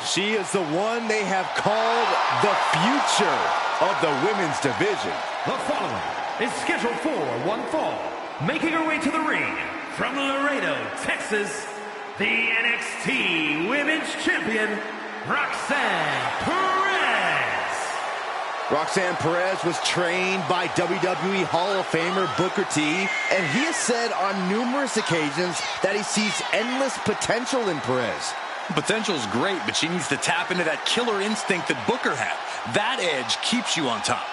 She is the one they have called the future of the women's division. The following is scheduled for one fall. Making her way to the ring from Laredo, Texas, the NXT Women's Champion, Roxanne Perez. Roxanne Perez was trained by WWE Hall of Famer Booker T, and he has said on numerous occasions that he sees endless potential in Perez. Potential's great, but she needs to tap into that killer instinct that Booker had. That edge keeps you on top.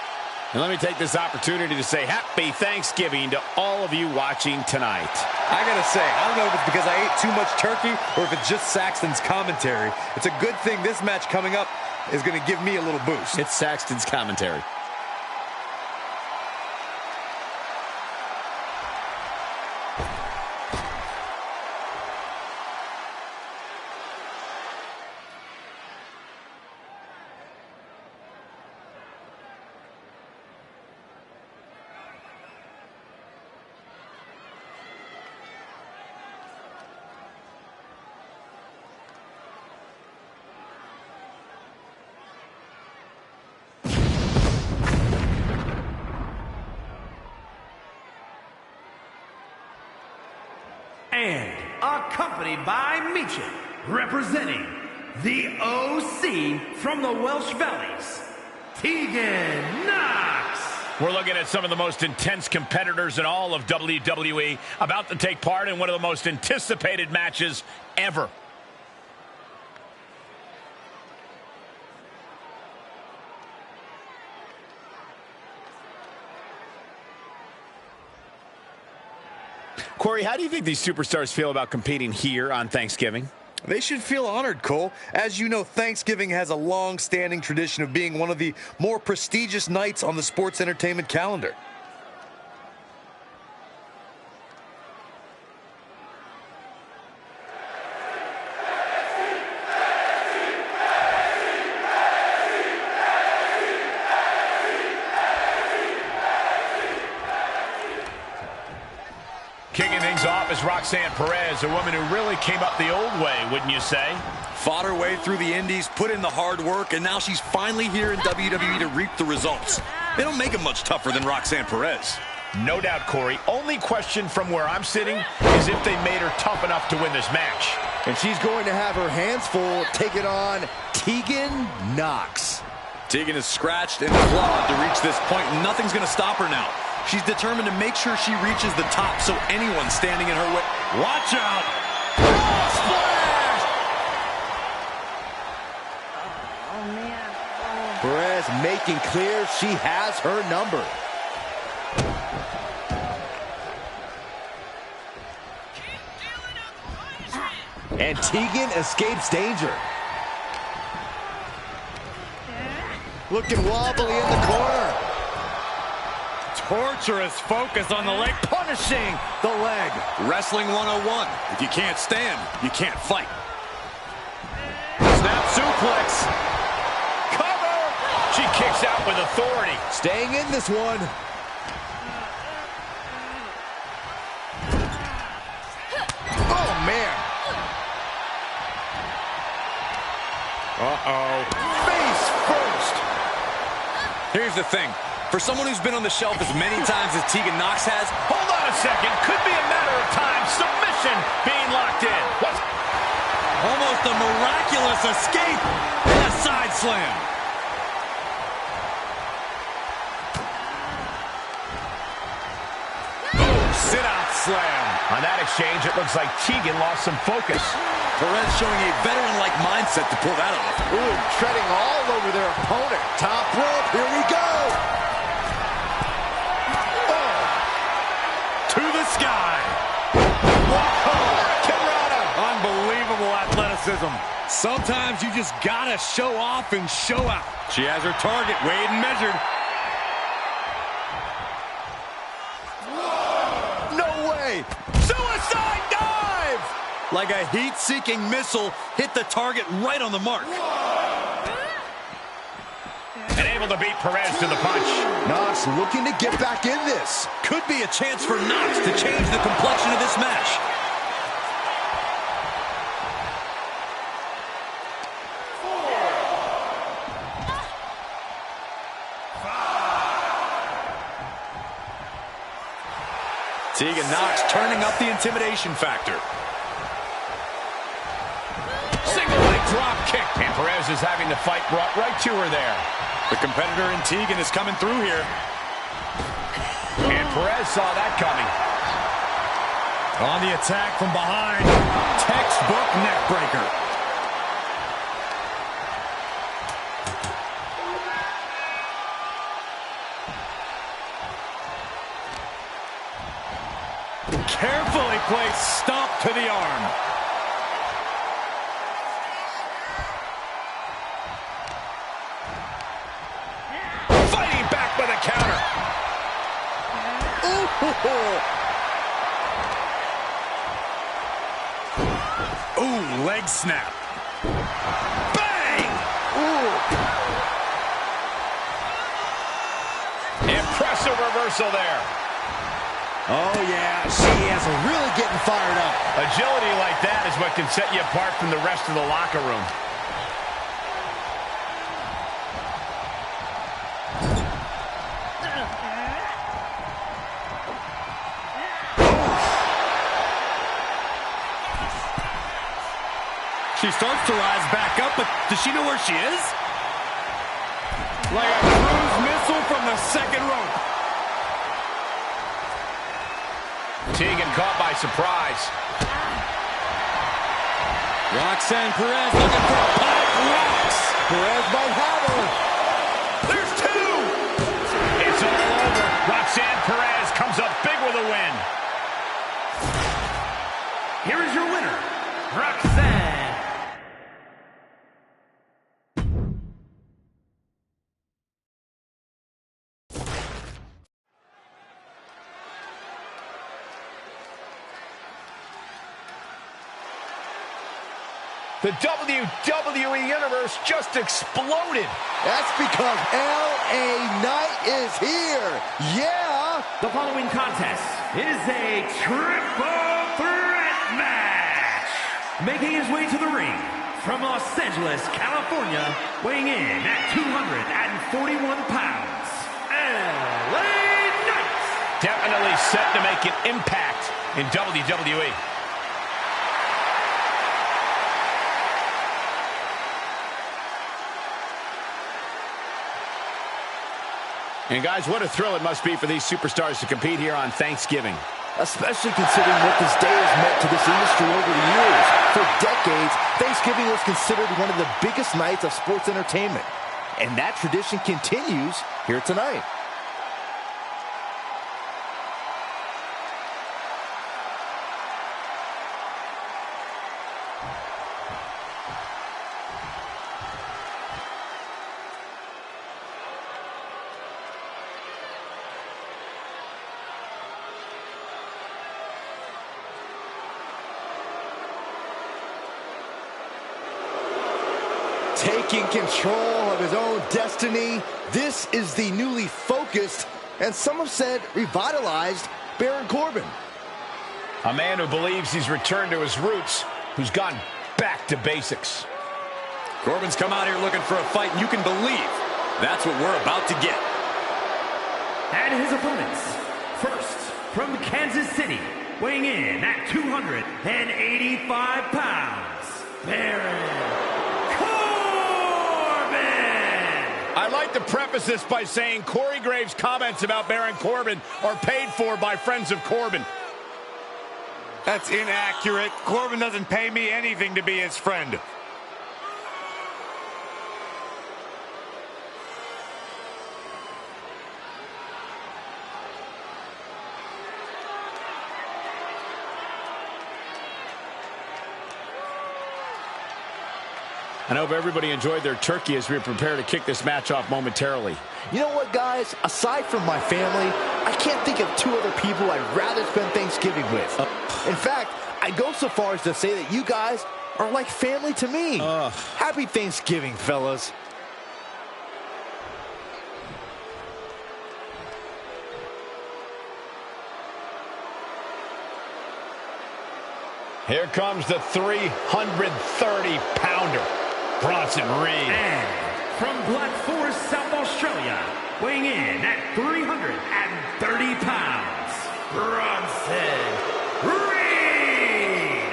And let me take this opportunity to say happy Thanksgiving to all of you watching tonight. I gotta say, I don't know if it's because I ate too much turkey or if it's just Saxton's commentary. It's a good thing this match coming up is gonna give me a little boost. It's Saxton's commentary. And accompanied by Meechin, representing the OC from the Welsh Valleys, Tegan Knox. We're looking at some of the most intense competitors in all of WWE about to take part in one of the most anticipated matches ever. Corey, how do you think these superstars feel about competing here on Thanksgiving? They should feel honored, Cole. As you know, Thanksgiving has a long-standing tradition of being one of the more prestigious nights on the sports entertainment calendar. Kicking things off is Roxanne Perez, a woman who really came up the old way, wouldn't you say? Fought her way through the indies, put in the hard work, and now she's finally here in WWE to reap the results. They don't make it much tougher than Roxanne Perez. No doubt, Corey. Only question from where I'm sitting is if they made her tough enough to win this match. And she's going to have her hands full taking on Tegan Knox. Tegan is scratched and clawed to reach this point, and nothing's going to stop her now. She's determined to make sure she reaches the top, so anyone standing in her way... Watch out! Oh, splash! Oh, man. Oh. Perez making clear she has her number. And Tegan escapes danger. Looking wobbly in the corner. Torturous focus on the leg, punishing the leg. Wrestling 101. If you can't stand, you can't fight. Snap suplex. Cover! She kicks out with authority. Staying in this one. Oh, man. Uh-oh. Face first. Here's the thing. For someone who's been on the shelf as many times as Tegan Knox has... Hold on a second. Could be a matter of time. Submission being locked in. What? Almost a miraculous escape and a side slam. Oh, sit-out slam. On that exchange, it looks like Tegan lost some focus. Perez showing a veteran-like mindset to pull that off. Ooh, treading all over their opponent. Top rope, here we go. To the sky. Unbelievable athleticism. Sometimes you just gotta show off and show out. She has her target weighed and measured. No way. Suicide dive. Like a heat-seeking missile, hit the target right on the mark. And able to beat Perez to the punch. Knox looking to get back in this. Could be a chance for Knox to change the complexion of this match. Tegan Knox turning up the intimidation factor. Single leg drop kick. And Perez is having the fight brought right to her there. The competitor in Tegan is coming through here. And Perez saw that coming. On the attack from behind. Textbook neck breaker. Carefully placed stomp to the arm. Fighting back with a counter. Ooh, leg snap. Bang! Impressive reversal there. Oh, yeah, she is really getting fired up. Agility like that is what can set you apart from the rest of the locker room. She starts to rise back up, but does she know where she is? Like a cruise missile from the second rope. Tegan caught by surprise. Roxanne Perez looking for Pike rocks. Perez might have her. There's two! It's all over. Roxanne Perez comes up big with a win. Here is your winner, Roxanne. The WWE Universe just exploded. That's because LA Knight is here. Yeah. The following contest is a triple threat match. Making his way to the ring from Los Angeles, California, weighing in at 241 pounds, LA Knight. Definitely set to make an impact in WWE. And guys, what a thrill it must be for these superstars to compete here on Thanksgiving. Especially considering what this day has meant to this industry over the years. For decades, Thanksgiving was considered one of the biggest nights of sports entertainment. And that tradition continues here tonight. Taking control of his own destiny, this is the newly focused, and some have said revitalized, Baron Corbin. A man who believes he's returned to his roots, who's gone back to basics. Corbin's come out here looking for a fight, and you can believe that's what we're about to get. And his opponents, first from Kansas City, weighing in at 285 pounds, Baron I'd like to preface this by saying Corey Graves' comments about Baron Corbin are paid for by friends of Corbin. That's inaccurate. Corbin doesn't pay me anything to be his friend. I hope everybody enjoyed their turkey as we prepare to kick this match off momentarily. You know what, guys? Aside from my family, I can't think of two other people I'd rather spend Thanksgiving with. In fact, I'd go so far as to say that you guys are like family to me. Happy Thanksgiving, fellas. Here comes the 330-pounder, Bronson Reed. And from Black Forest, South Australia, weighing in at 330 pounds, Bronson Reed.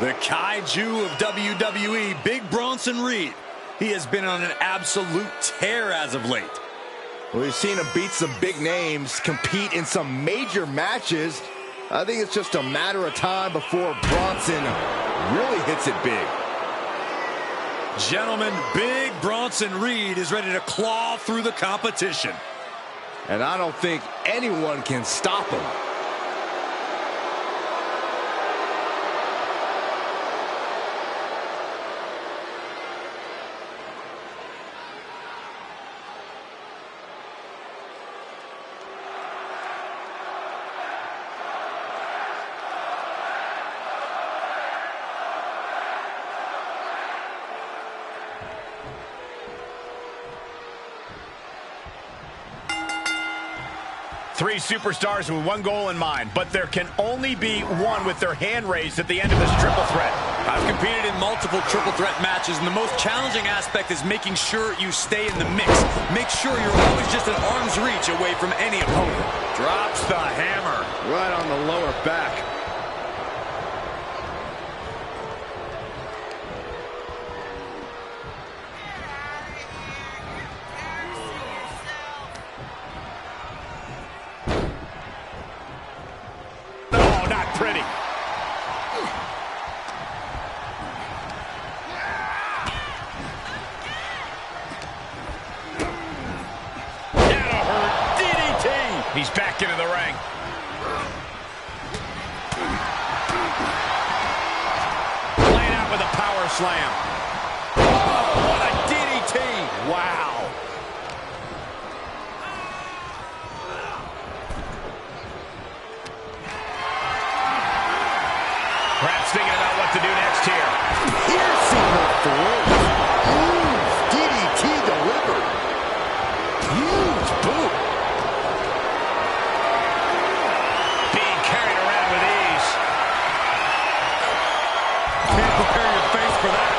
The kaiju of WWE, Big Bronson Reed. He has been on an absolute tear as of late. We've seen him beat some big names, compete in some major matches. I think it's just a matter of time before Bronson really hits it big. Gentlemen, Big Bronson Reed is ready to claw through the competition. And I don't think anyone can stop him. Three superstars with one goal in mind, but there can only be one with their hand raised at the end of this triple threat. I've competed in multiple triple threat matches, and the most challenging aspect is making sure you stay in the mix. Make sure you're always just an arm's reach away from any opponent. Drops the hammer. Right on the lower back. Pretty. That'll hurt. DDT. He's back into the ring. Laying out with a power slam. Oh, what a DDT. Wow. Perhaps thinking about what to do next here. Piercing the throat. Huge DDT delivered. Huge boot. Being carried around with ease. Can't prepare your face for that.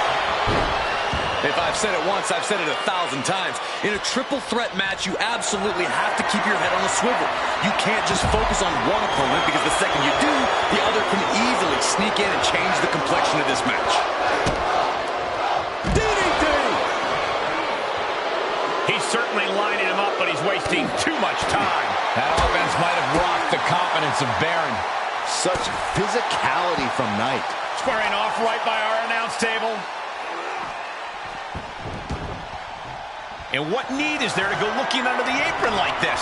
If I've said it once, I've said it 1,000 times. In a triple threat match, you absolutely have to keep your head on a swivel. You can't just focus on one opponent, because the second you do, the other can easily sneak in and change the complexion of this match. DDT! He's certainly lining him up, but he's wasting too much time. That offense might have rocked the confidence of Baron. Such physicality from Knight. Squaring off right by our announce table. And what need is there to go looking under the apron like this?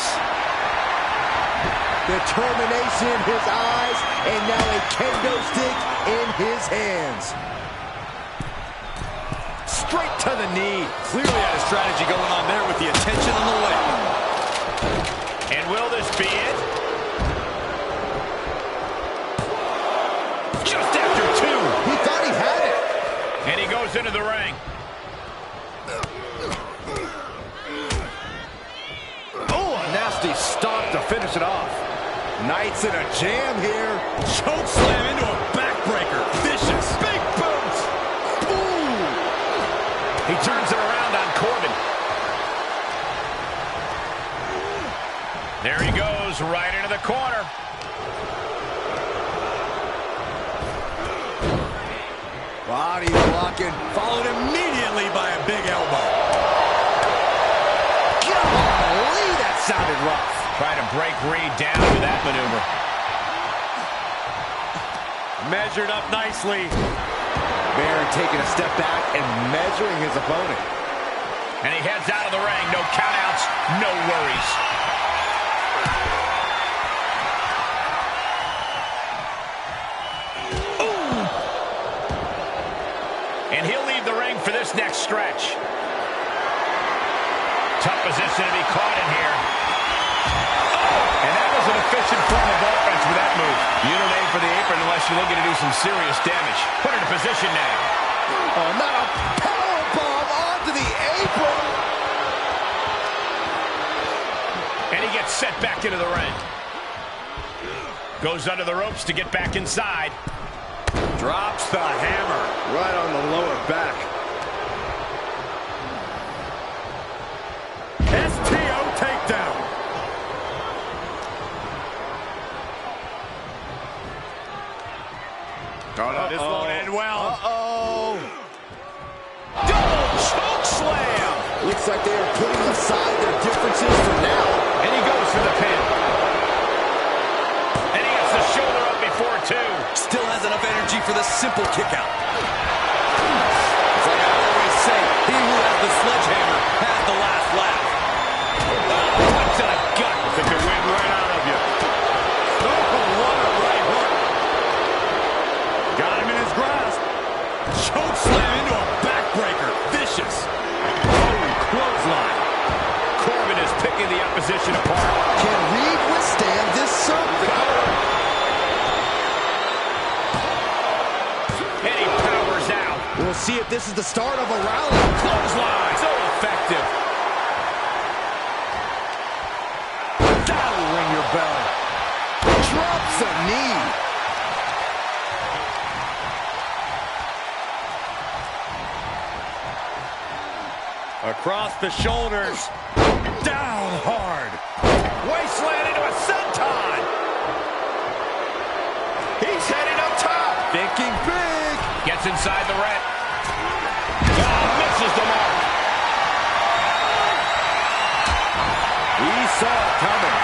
Determination in his eyes, and now a kendo stick in his hands. Straight to the knee. Clearly had a strategy going on there with the attention on the leg. And will this be it? Just after two. He thought he had it. And he goes into the ring. Oh, a nasty stomp to finish it off. Knight's in a jam here. Choke slam into a backbreaker. Vicious. Big boots. Ooh. He turns it around on Corbin. There he goes, right into the corner. Body blocking. Followed immediately by a big elbow. Golly, that sounded rough. Trying to break Reed down with that maneuver. Measured up nicely. Baron taking a step back and measuring his opponent. And he heads out of the ring. No countouts, no worries. Ooh. And he'll leave the ring for this next stretch. Tough position to be caught in here. And that was an efficient form of offense with that move. You don't aim for the apron unless you're looking to do some serious damage. Put her in position now. Oh, not a powerbomb onto the apron. And he gets set back into the ring. Goes under the ropes to get back inside. Drops the hammer. Right on the lower back. STO takedown. aside their differences for now. And he goes for the pin. And he gets the shoulder up before two. Still has enough energy for the simple kick out. It's like I always say, he who has the sledgehammer has the last laugh. What to the gut. I think the wind right out of you. Oh, what a right hook. Got him in his grasp. Choke slam into a backbreaker. Vicious. Oh, clothesline. Corbin is picking the opposition apart. Can Reed withstand this surge? And he powers out. We'll see if this is the start of a rally. Clothesline. So effective. That'll ring your bell. Drops a knee. Across the shoulders. Down hard. Wasteland into a senton. He's heading up top. Thinking big. Gets inside the red. Oh, misses the mark. He saw it coming.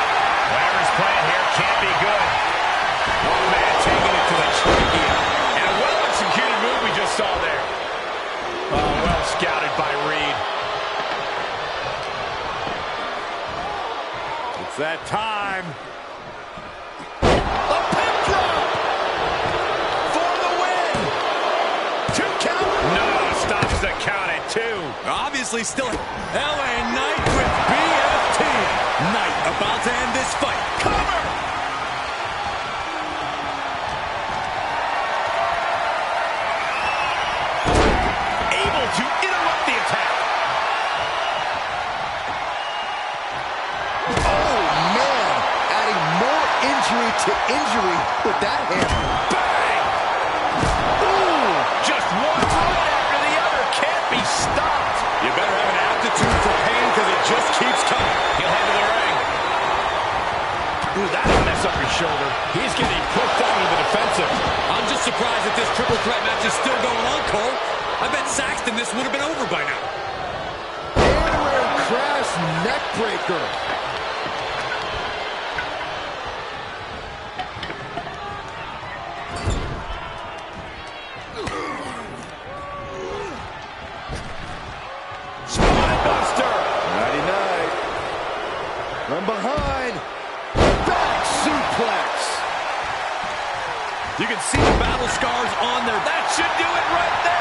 Whatever's playing here can't be good. One man taking it to the trachea. And a well-executed move we just saw there. Oh, well scouted by Reed. It's that time. A pin drop for the win. 2 count. No, stops the count at 2. Obviously still LA Knight with BFT. Knight about to end this fight. Cover. Able to interrupt the attack. Oh, man. Adding more injury to injury with that hammer. Bang! Ooh, just one right after the other. Can't be stopped. You better have an aptitude for pain because it just keeps coming. He'll head to the ring. Ooh, that'll mess up your shoulder. He's getting pushed out into the defensive. I'm just surprised that this triple threat match is still going on, Cole. I bet Saxton this would have been over by now. Air crash neck breaker. Spinebuster. Nighty-night. From behind. Back suplex. You can see the battle scars on there. That should do it right there.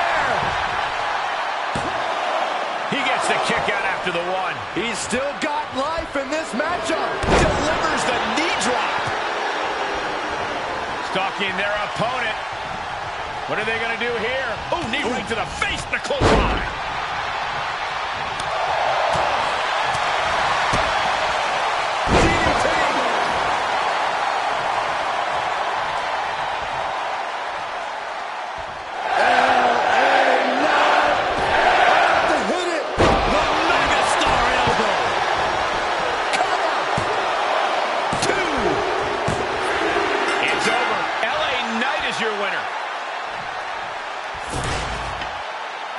He gets the kick out after the 1. He's still got life in this matchup. Delivers the knee drop. Stalking their opponent. What are they going to do here? Oh, knee right to the face, the clothesline. Your winner.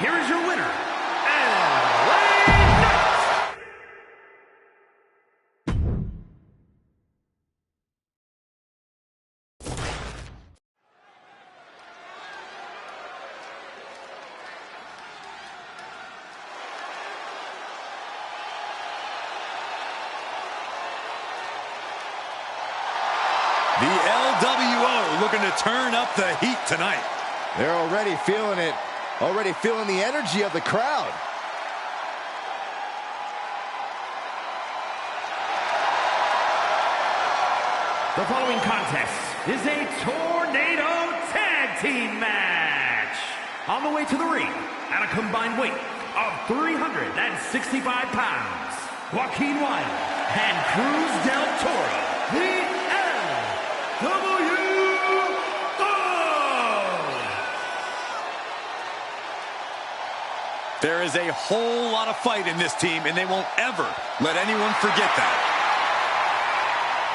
Here is your winner, LA Knight. The LWO looking to turn up the heat tonight. They're already feeling it. Already feeling the energy of the crowd. The following contest is a Tornado Tag Team match. On the way to the ring, at a combined weight of 365 pounds, Joaquin Wilde and Cruz del Toro, the LWO. There is a whole lot of fight in this team, and they won't ever let anyone forget that.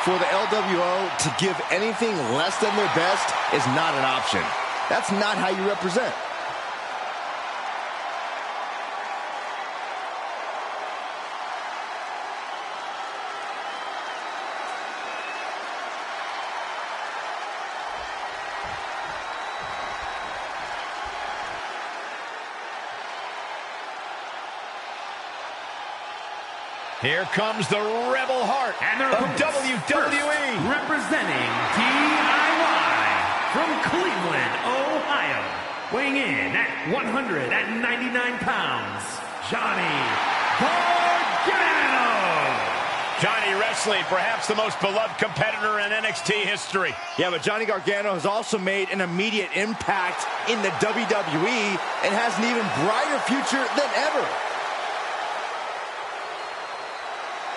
For the LWO to give anything less than their best is not an option. That's not how you represent. Here comes the Rebel Heart And their of opponents, WWE. first, representing DIY from Cleveland, Ohio, weighing in at 199 pounds, Johnny Gargano. Johnny wrestling, perhaps the most beloved competitor in NXT history. Yeah, but Johnny Gargano has also made an immediate impact in the WWE and has an even brighter future than ever.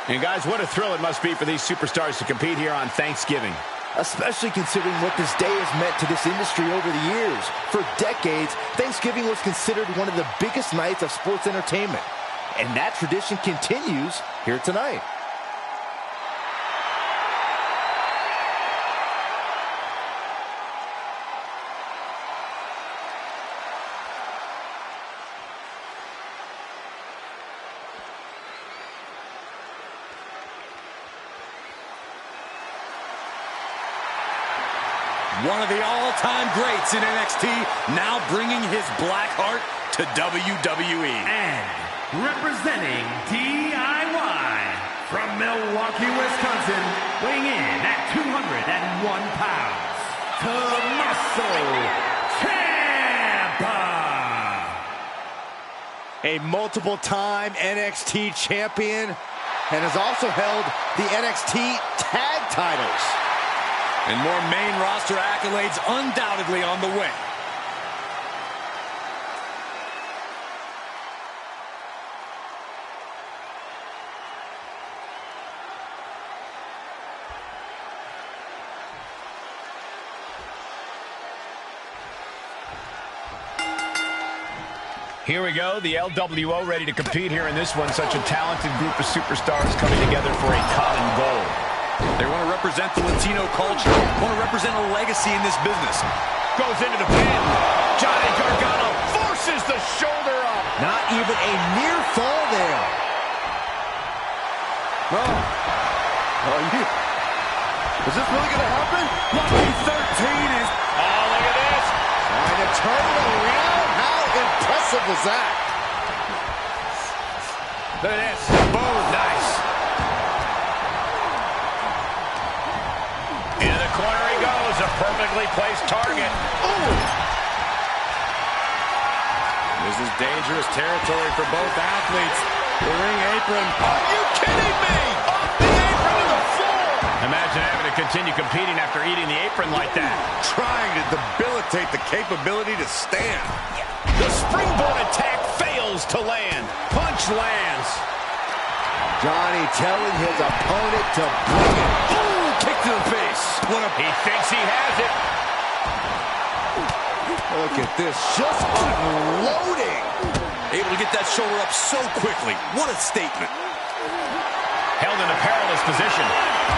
And guys, what a thrill it must be for these superstars to compete here on Thanksgiving. Especially considering what this day has meant to this industry over the years. For decades, Thanksgiving was considered one of the biggest nights of sports entertainment. And that tradition continues here tonight. One of the all-time greats in NXT, now bringing his black heart to WWE. And representing DIY from Milwaukee, Wisconsin, weighing in at 201 pounds, Tommaso Ciampa. A multiple-time NXT champion and has also held the NXT tag titles. And more main roster accolades undoubtedly on the way. Here we go, the LWO ready to compete here in this one. Such a talented group of superstars coming together for a common goal. They want to represent the Latino culture, want to represent a legacy in this business. Goes into the pin. Johnny Gargano forces the shoulder up. Not even a near fall there. Is this really going to happen? Lucky 13 is... Oh, look at this. Trying to turn it around. How impressive was that? Look at this. Boom. Nice. Into the corner he goes. A perfectly placed target. Ooh. This is dangerous territory for both athletes. The ring apron. Are you kidding me? Off the apron to the floor. Imagine having to continue competing after eating the apron like that. Trying to debilitate the capability to stand. The springboard attack fails to land. Punch lands. Johnny telling his opponent to bring it. Ooh, kick to the face. He thinks he has it. Look at this, just unloading. Able to get that shoulder up so quickly. What a statement. Held in a perilous position.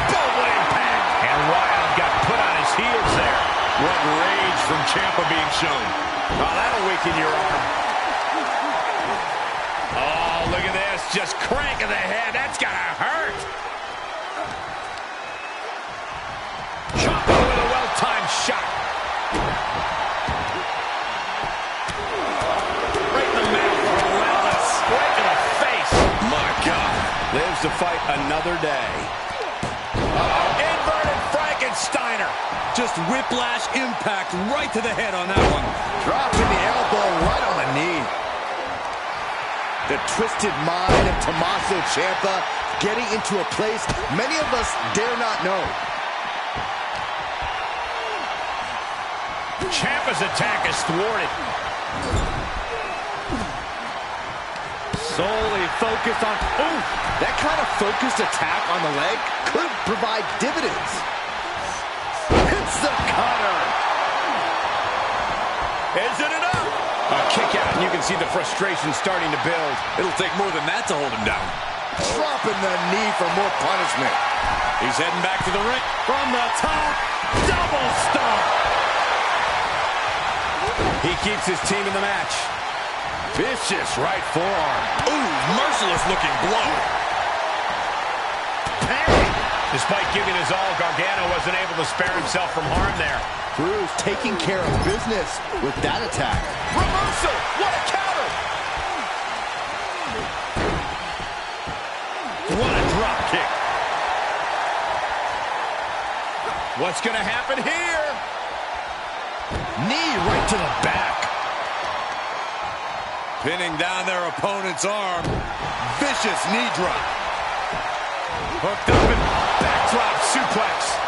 Boom, what impact. And Wild got put on his heels there. What rage from Ciampa being shown. Oh, that'll weaken your arm. Oh, look at this. Just cranking the head. That's gotta hurt. Ciampa with a well-timed shot. Right in the mouth. Relentless. Right in the face. My God. Lives to fight another day. Inverted Frankensteiner. Just whiplash impact right to the head on that one. Dropping the elbow right on the knee. The twisted mind of Tommaso Ciampa getting into a place many of us dare not know. Ciampa's attack is thwarted. Solely focused on... Ooh, that kind of focused attack on the leg could provide dividends. Hits the cutter. Is it enough? A kick out, and you can see the frustration starting to build. It'll take more than that to hold him down. Dropping the knee for more punishment. He's heading back to the ring. From the top, double stomp. He keeps his team in the match. Vicious right forearm. Ooh, merciless looking blow. Despite giving his all, Gargano wasn't able to spare himself from harm there. Cruz taking care of business with that attack. Reversal! What a counter! What a drop kick. What's going to happen here? Knee right to the back. Pinning down their opponent's arm. Vicious knee drop. Hooked up and backdrop suplex.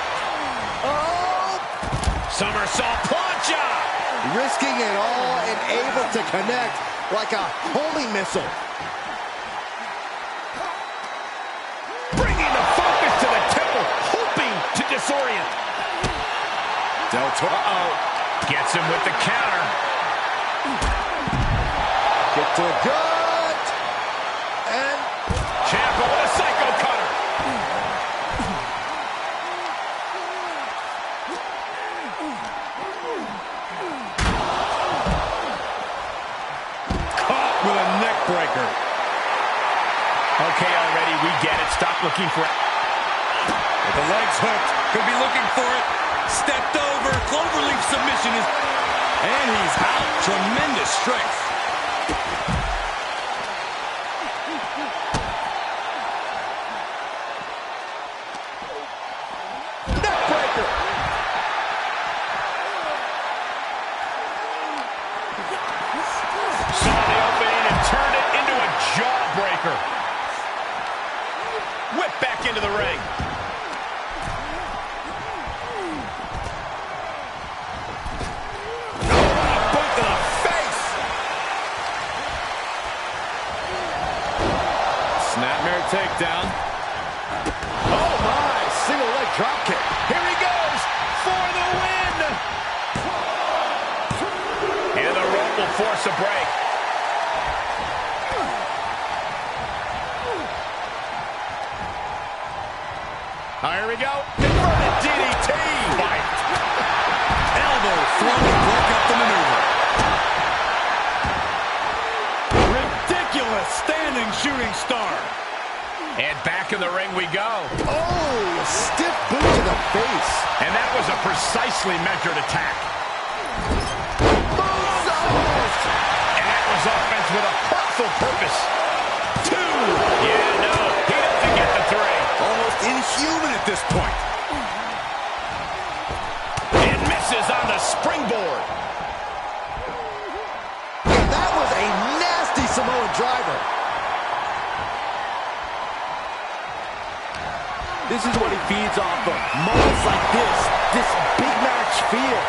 Oh! Somersault plancha. Risking it all and able to connect like a homing missile. Bringing the focus to the temple, hoping to disorient. Del Toro. Gets him with the counter. Get to the gut. And Ciampa with a psycho cutter. Caught with a neck breaker. Okay, already, we get it. Stop looking for it. With the legs hooked. Could be looking for it. Stepped over. Cloverleaf submission is... And he's out. Tremendous strength. neckbreaker. Saw the opening and turned it into a jawbreaker. Whip back into the ring. Boot to the face. Snapmare takedown. Oh my, single leg drop kick. Here he goes for the win. And the rope will force a break. Here we go. Inverted DDT. Fight. Elbow thrown to break up the maneuver. Ridiculous standing shooting star. And back in the ring we go. Oh, a stiff boot to the face. And that was a precisely measured attack. And that was offense with a hurtful purpose. 2. Yeah, no, he doesn't get the 3. Almost inhuman at this point. And misses on the springboard. And that was a nasty Samoan driver. This is what he feeds off of. Moments like this big match feel.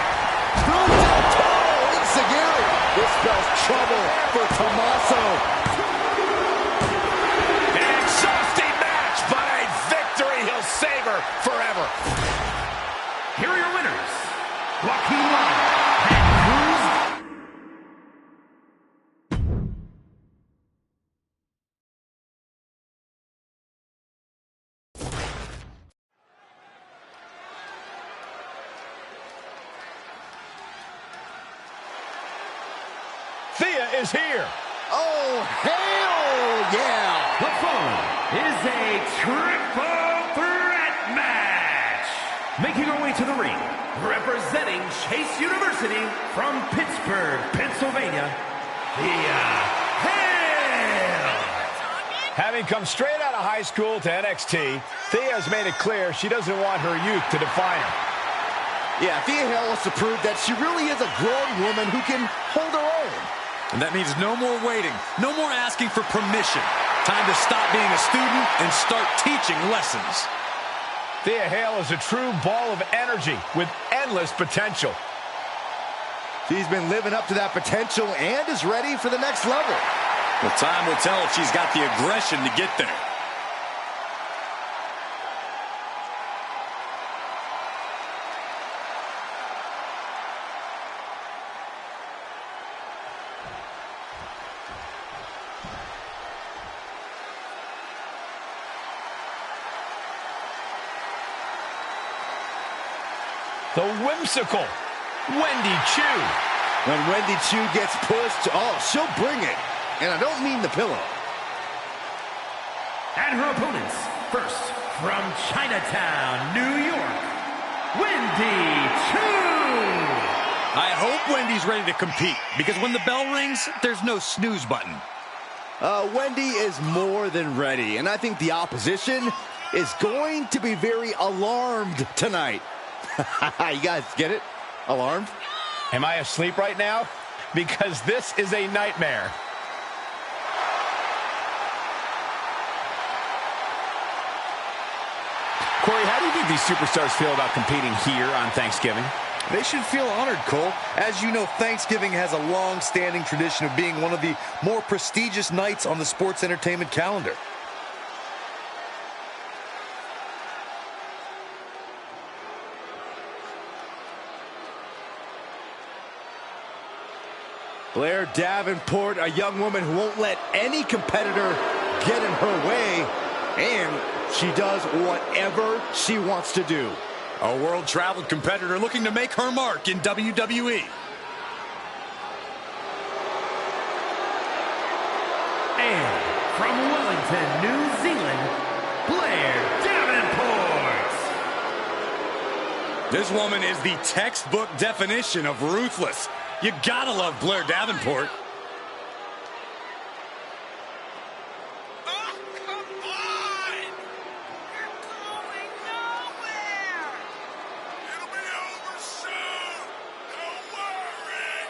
Through Del Toro, Enziguri. This spells trouble for Tommaso. An exhausting match, but a victory he'll savor forever. Here are your winners, Joaquin Lyon and Cruz. Thea is here. Oh, hell yeah. The following is a triple threat match. Making our way to the ring, representing Chase University from Pittsburgh, Pennsylvania, Thea Hale. Having come straight out of high school to NXT, Thea has made it clear she doesn't want her youth to define her. Yeah, Thea Hale wants to prove that she really is a grown woman who can hold her own. And that means no more waiting, no more asking for permission. Time to stop being a student and start teaching lessons. Thea Hale is a true ball of energy with endless potential. She's been living up to that potential and is ready for the next level. Well, time will tell if she's got the aggression to get there. The whimsical Wendy Chu. When Wendy Chu gets pushed, oh, she'll bring it. And I don't mean the pillow. And her opponents, first from Chinatown, New York, Wendy Chu. I hope Wendy's ready to compete, because when the bell rings, there's no snooze button. Wendy is more than ready, and I think the opposition is going to be very alarmed tonight. You guys get it? Alarmed? Am I asleep right now? Because this is a nightmare. Corey, how do you think these superstars feel about competing here on Thanksgiving? They should feel honored, Cole. As you know, Thanksgiving has a long-standing tradition of being one of the more prestigious nights on the sports entertainment calendar. Blair Davenport, a young woman who won't let any competitor get in her way, and she does whatever she wants to do. A world-traveled competitor looking to make her mark in WWE. And from Wellington, New Zealand, Blair Davenport. This woman is the textbook definition of ruthless. You gotta love Blair Davenport. Oh, come on! You're going nowhere! It'll be over soon! Don't worry!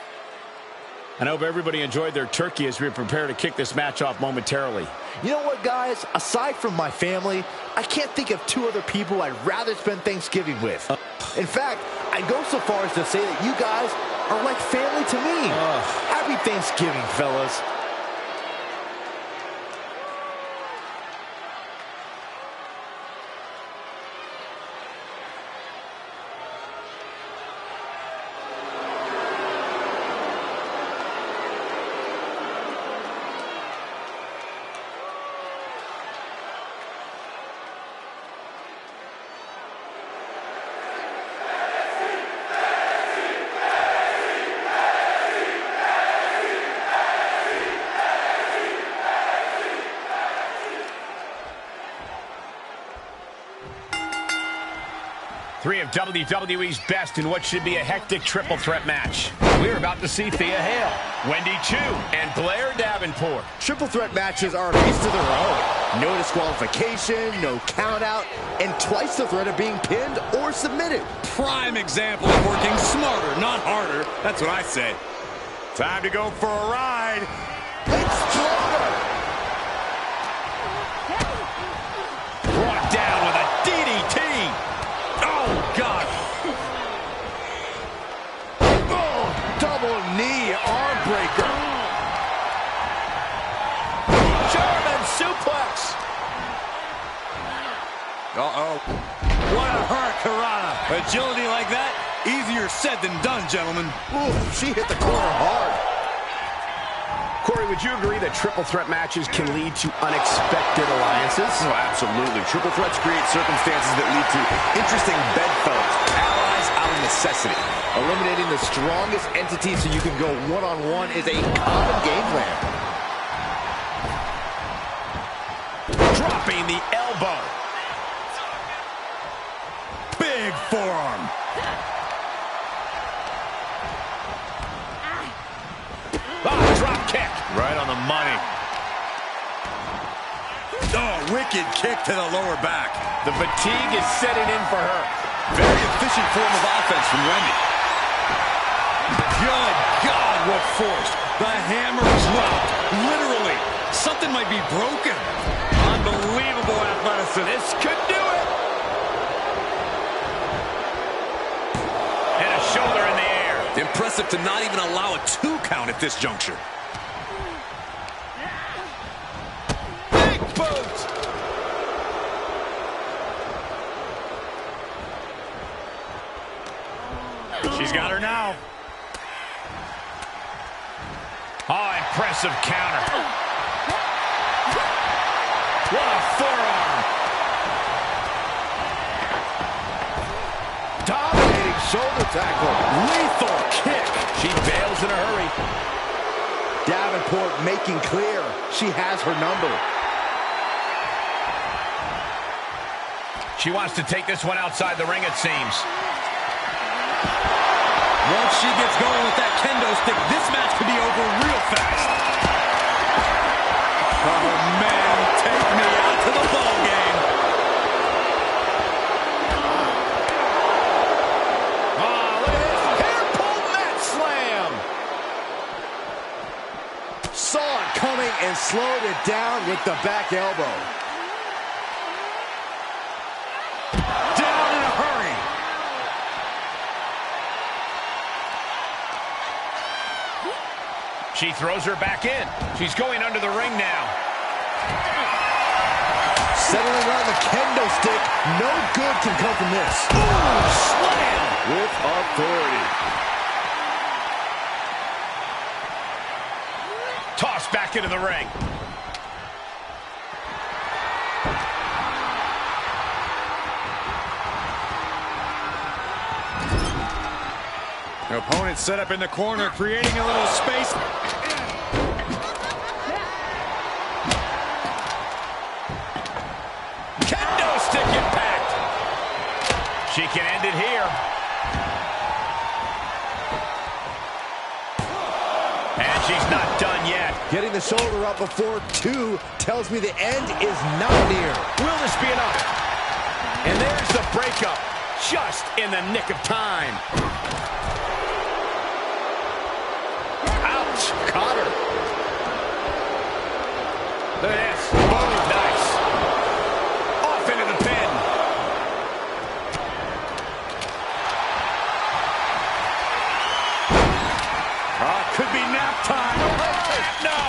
I hope everybody enjoyed their turkey as we prepare to kick this match off momentarily. You know what, guys? Aside from my family, I can't think of two other people I'd rather spend Thanksgiving with. In fact, I'd go so far as to say that you guys are like family to me. Happy Thanksgiving, fellas. Three of WWE's best in what should be a hectic triple threat match. We're about to see Thea Hale, Wendy Chu, and Blair Davenport. Triple threat matches are a beast of their own. No disqualification, no count out, and twice the threat of being pinned or submitted. Prime example of working smarter, not harder. That's what I say. Time to go for a ride. Exploder! Brought down with a DDT. Oh, God. Oh, double knee arm breaker. German suplex. Uh-oh. What a hurricanrana. Agility like that, easier said than done, gentlemen. Ooh, she hit the corner hard. Corey, would you agree that triple threat matches can lead to unexpected alliances? Oh, absolutely. Triple threats create circumstances that lead to interesting bedfellows. Allies out of necessity. Eliminating the strongest entity so you can go one-on-one is a common game plan. Dropping the elbow. Big forearm. Drop kick. Right on the money. Oh, wicked kick to the lower back. The fatigue is setting in for her. Very efficient form of offense from Wendy. Good God, what force. The hammer dropped. Literally. Something might be broken. Unbelievable athleticism. This could do it. And a shoulder in the air. Impressive to not even allow a 2 count at this juncture. Big boot! She's got her now. Oh, impressive counter. What a forearm. Dominating shoulder tackle. Lethal kick. She bails in a hurry. Davenport making clear she has her number. She wants to take this one outside the ring, it seems. Once she gets going with that kendo stick, this match could be over real fast. Oh, man, take me out to the ball game. Oh, look at this. Hair pull mat slam. Saw it coming and slowed it down with the back elbow. Down in a hurry. She throws her back in. She's going under the ring now. Settling on the kendo stick. No good can come from this. Ooh, slam with authority. Tossed back into the ring. Her opponent set up in the corner, creating a little space. Kendo stick impact. She can end it here. And she's not done yet. Getting the shoulder up before 2 tells me the end is not near. Will this be enough? And there's the breakup, just in the nick of time. Ouch, caught her. Look at this. Boom, nice. Off into the pin. Could be nap time. No.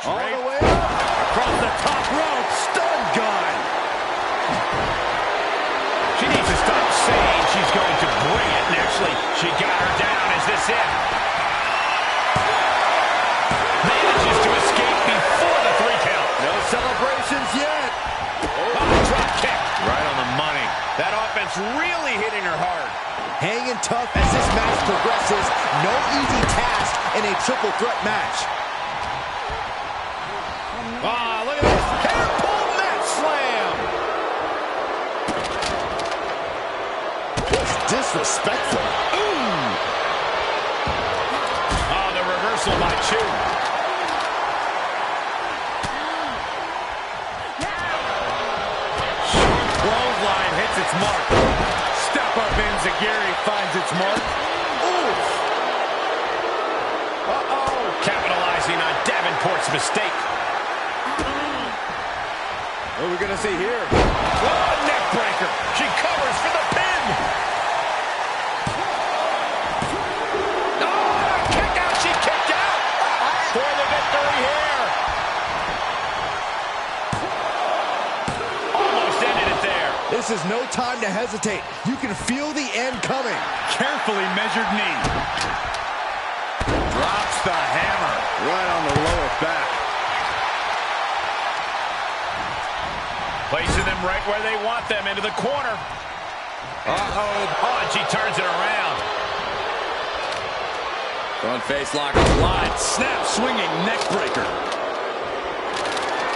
All the way up. Across the top rope. Stun gun. She needs to stop saying she's going to bring it. And actually, she got her down. Is this it? Manages to escape before the 3 count. No celebrations yet. Oh, drop kick. Right on the money. That offense really hitting her hard. Hanging tough as this match progresses. No easy task in a triple threat match. Ah, look at this. Hair pull mat slam. Just disrespectful. Ooh. Oh, the reversal by Chu. Clothesline hits its mark. Step up Enziguri finds its mark. Oof. Uh-oh. Capitalizing on Davenport's mistake. What are we going to see here? Oh, neck breaker. She covers for the pin. Oh, kick out. She kicked out for the victory here. Almost ended it there. This is no time to hesitate. You can feel the end coming. Carefully measured knee. Drops the hammer. Right on the lower back. Placing them right where they want them, into the corner. Uh-oh. Oh, and she turns it around. Front face lock applied. Snap swinging neck breaker.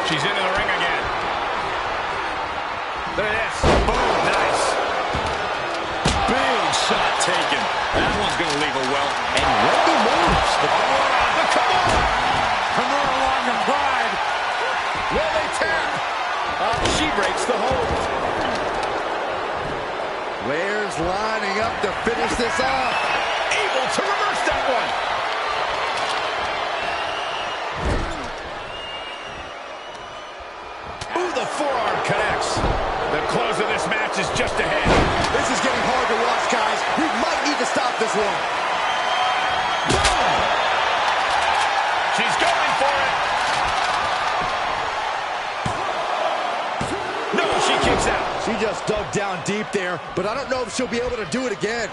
She's into the ring again. Look at this. Boom, nice. Big shot taken. That one's going to leave a well. And Randy moves. Kimura along the pride. Will they tap? She breaks the hold. Flair's lining up to finish this off. Able to reverse that one. Ooh, the forearm connects. The close of this match is just ahead. This is getting hard to watch, guys. We might need to stop this one. Boom! She's going for it. No, she kicks out. She just dug down deep there, but I don't know if she'll be able to do it again.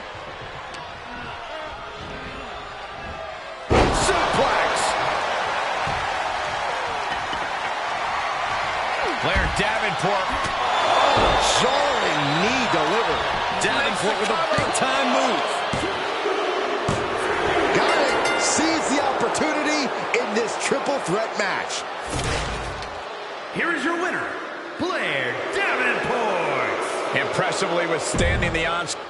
Suplex. Flair Davenport. Jarring knee delivered. Davenport with a big-time move. Got it. Seize the opportunity in this triple threat match. Here is your winner, Flair Davenport. Impressively withstanding the onslaught.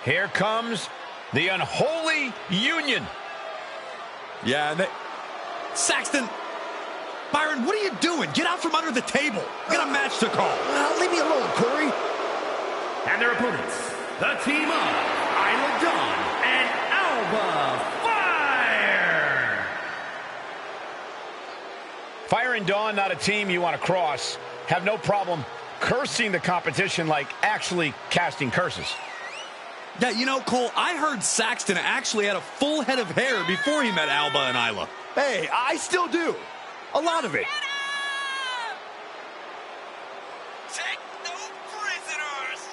Here comes the unholy union. Yeah, and Saxton, Byron, what are you doing? Get out from under the table. We got a match to call. Leave me alone, Corey. And their opponents, the team of Isla Dawn and Alba Fire. Fire and Dawn, not a team you want to cross. Have no problem cursing the competition like actually casting curses. Yeah, you know, Cole, I heard Saxton actually had a full head of hair before he met Alba and Isla. Hey, I still do. A lot of it. Take no prisoners!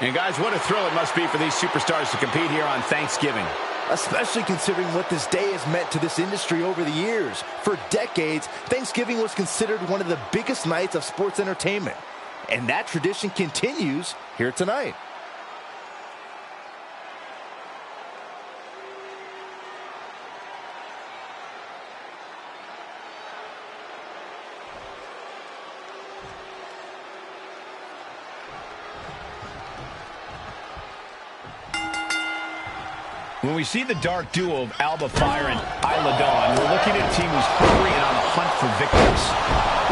And guys, what a thrill it must be for these superstars to compete here on Thanksgiving. Especially considering what this day has meant to this industry over the years. For decades, Thanksgiving was considered one of the biggest nights of sports entertainment. And that tradition continues here tonight. When we see the dark duo of Alba Fire and Isla Dawn, we're looking at a team who's hungry and on the hunt for victories.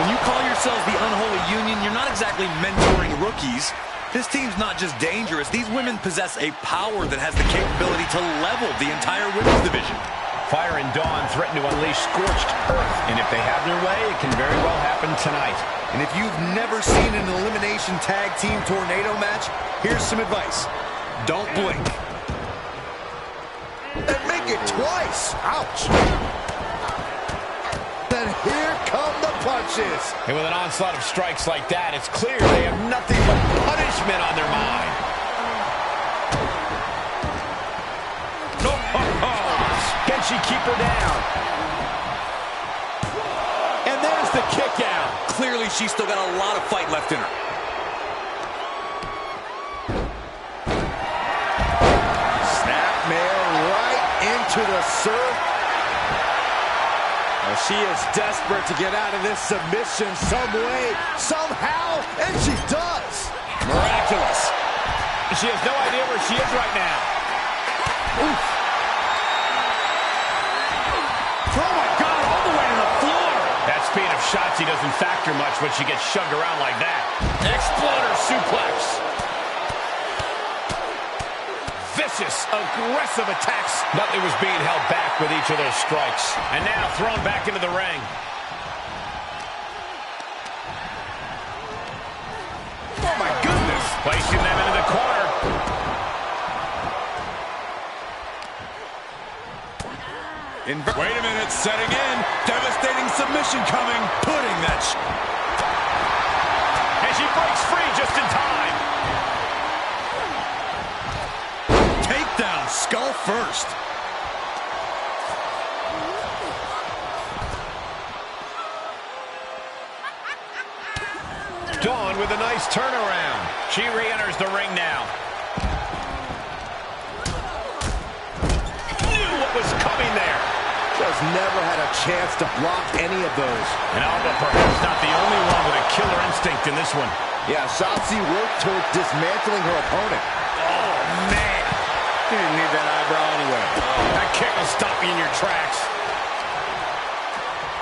When you call yourselves the Unholy Union, you're not exactly mentoring rookies. This team's not just dangerous. These women possess a power that has the capability to level the entire women's division. Fire and Dawn threaten to unleash scorched earth, and if they have their way, it can very well happen tonight. And if you've never seen an elimination tag team tornado match, here's some advice. Don't blink. And make it twice. Ouch. Then here come the punches. And with an onslaught of strikes like that, it's clear they have nothing but punishment on their mind. Can she keep her down? And there's the kick out. Clearly, she's still got a lot of fight left in her. to the surf. Well, she is desperate to get out of this submission some way, somehow, and she does. Miraculous. She has no idea where she is right now. Oof. Oh, my God, all the way to the floor. That speed of Shotzi doesn't factor much when she gets shoved around like that. Exploder suplex. Vicious, aggressive attacks. Nothing was being held back with each of those strikes. And now thrown back into the ring. Oh, my goodness. Placing them into the corner. Wait a minute, setting in. Devastating submission coming. Putting that And she breaks free just in time. takedown, skull first. Dawn with a nice turnaround. She re-enters the ring now. Knew what was coming there. Just never had a chance to block any of those. And Alba perhaps not the only one with a killer instinct in this one. Yeah, Shotzi worked towards dismantling her opponent. Oh, man. Didn't need that eyebrow anyway. Oh, that kick will stop you in your tracks.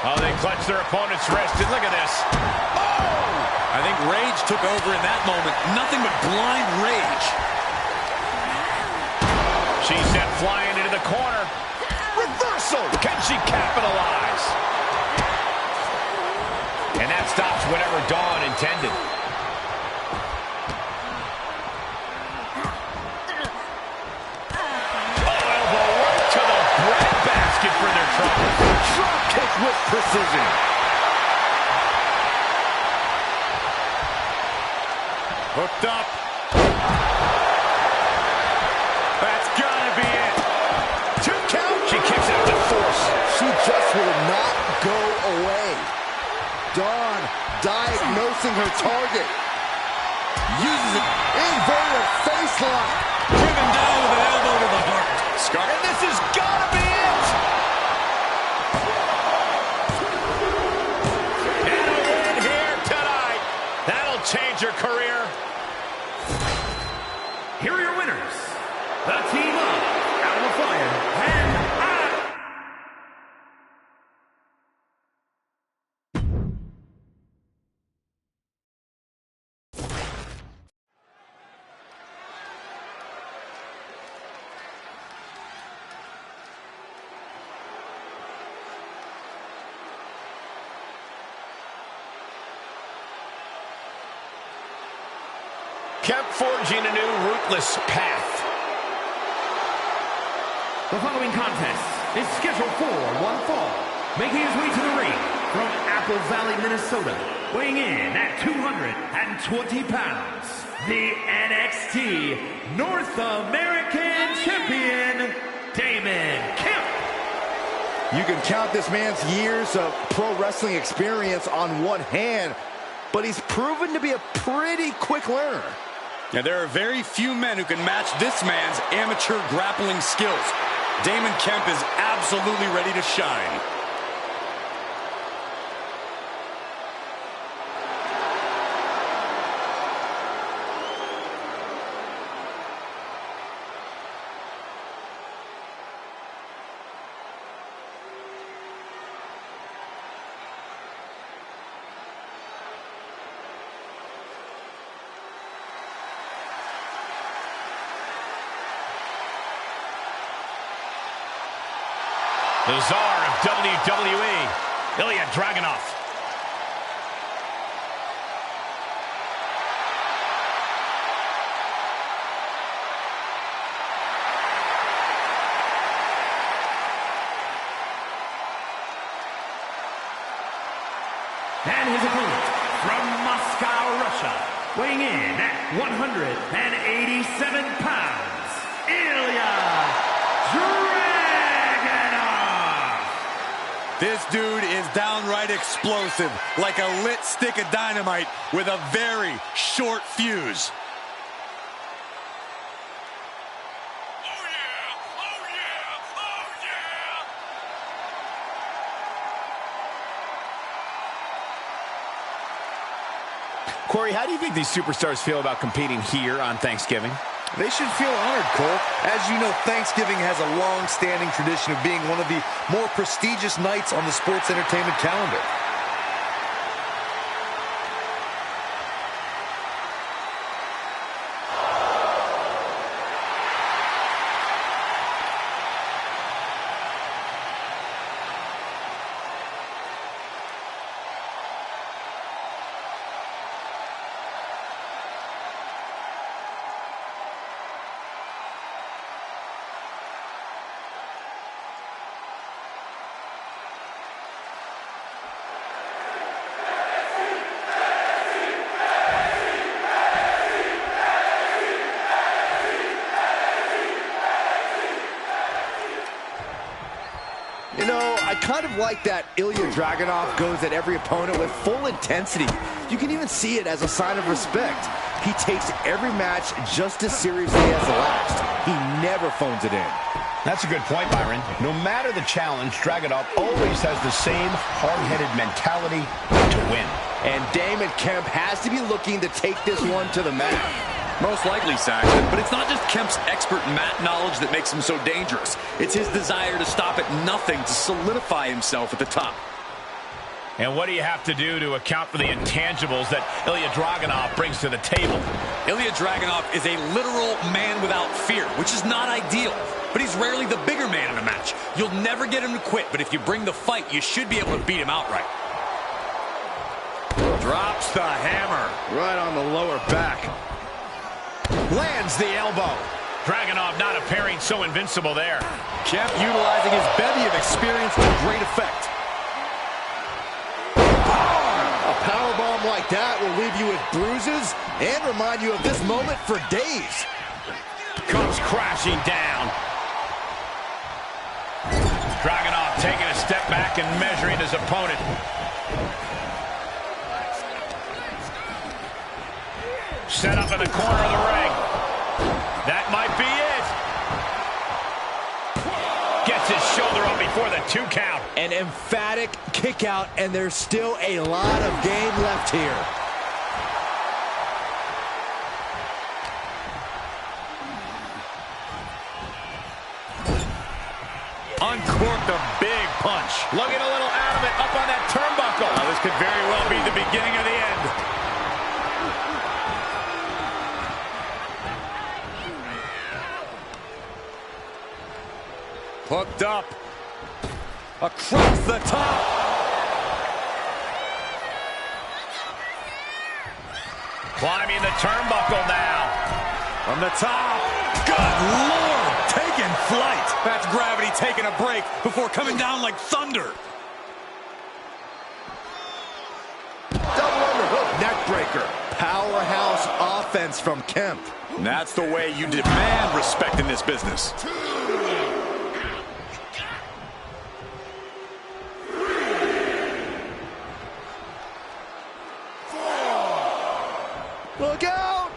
Oh, they clutch their opponent's wrist, and look at this. Oh! I think rage took over in that moment. Nothing but blind rage. She's sent flying into the corner. Reversal! Can she capitalize? And that stops whatever Dawn intended. Oh, elbow right to the breadbasket for their trouble. Drop kick with precision. Hooked up. That's gotta be it. 2 count. She kicks out with force. She just will not go away. Dawn diagnosing her target. Uses it. Inverted face lock. Driven down with an elbow to the heart. Scar. And this has gotta be it. And a win here tonight. That'll change her career. Here are your winners. The team of Alba Fire and kept forging a new ruthless path. The following contest is scheduled for one fall. Making his way to the ring from Apple Valley, Minnesota, weighing in at 220 pounds, the NXT North American Champion, Damon Kemp. You can count this man's years of pro wrestling experience on one hand, but he's proven to be a pretty quick learner. Now, there are very few men who can match this man's amateur grappling skills. Damon Kemp is absolutely ready to shine. The czar of WWE, Ilya Dragunov. And his opponent from Moscow, Russia, weighing in at 187 pounds, Ilya Dragunov. This dude is downright explosive, like a lit stick of dynamite with a very short fuse. Oh yeah! Oh yeah! Oh Corey, how do you think these superstars feel about competing here on Thanksgiving? They should feel honored, Cole. As you know, Thanksgiving has a long-standing tradition of being one of the more prestigious nights on the sports entertainment calendar. You know, I kind of like that Ilya Dragunov goes at every opponent with full intensity. You can even see it as a sign of respect. He takes every match just as seriously as the last. He never phones it in. That's a good point, Byron. No matter the challenge, Dragunov always has the same hard-headed mentality to win. And Damon Kemp has to be looking to take this one to the mat. Most likely, Saxton, but it's not just Kemp's expert mat knowledge that makes him so dangerous. It's his desire to stop at nothing to solidify himself at the top. And what do you have to do to account for the intangibles that Ilya Dragunov brings to the table? Ilya Dragunov is a literal man without fear, which is not ideal. But he's rarely the bigger man in a match. You'll never get him to quit, but if you bring the fight, you should be able to beat him outright. Drops the hammer. Right on the lower back. Lands the elbow. Dragunov not appearing so invincible there. Kemp utilizing his bevy of experience to great effect. A powerbomb like that will leave you with bruises and remind you of this moment for days. Comes crashing down. Dragunov taking a step back and measuring his opponent. Set up in the corner of the ring. That might be it. Gets his shoulder up before the 2 count. An emphatic kick out, and there's still a lot of game left here. Uncorked a big punch. Looking a little out of it up on that turnbuckle. Now, this could very well be the beginning of the end. Hooked up. Across the top. Climbing the turnbuckle now. From the top. Good Lord. Taking flight. That's gravity taking a break before coming down like thunder. Double underhook neck breaker. Powerhouse offense from Kemp. And that's the way you demand respect in this business. Look out!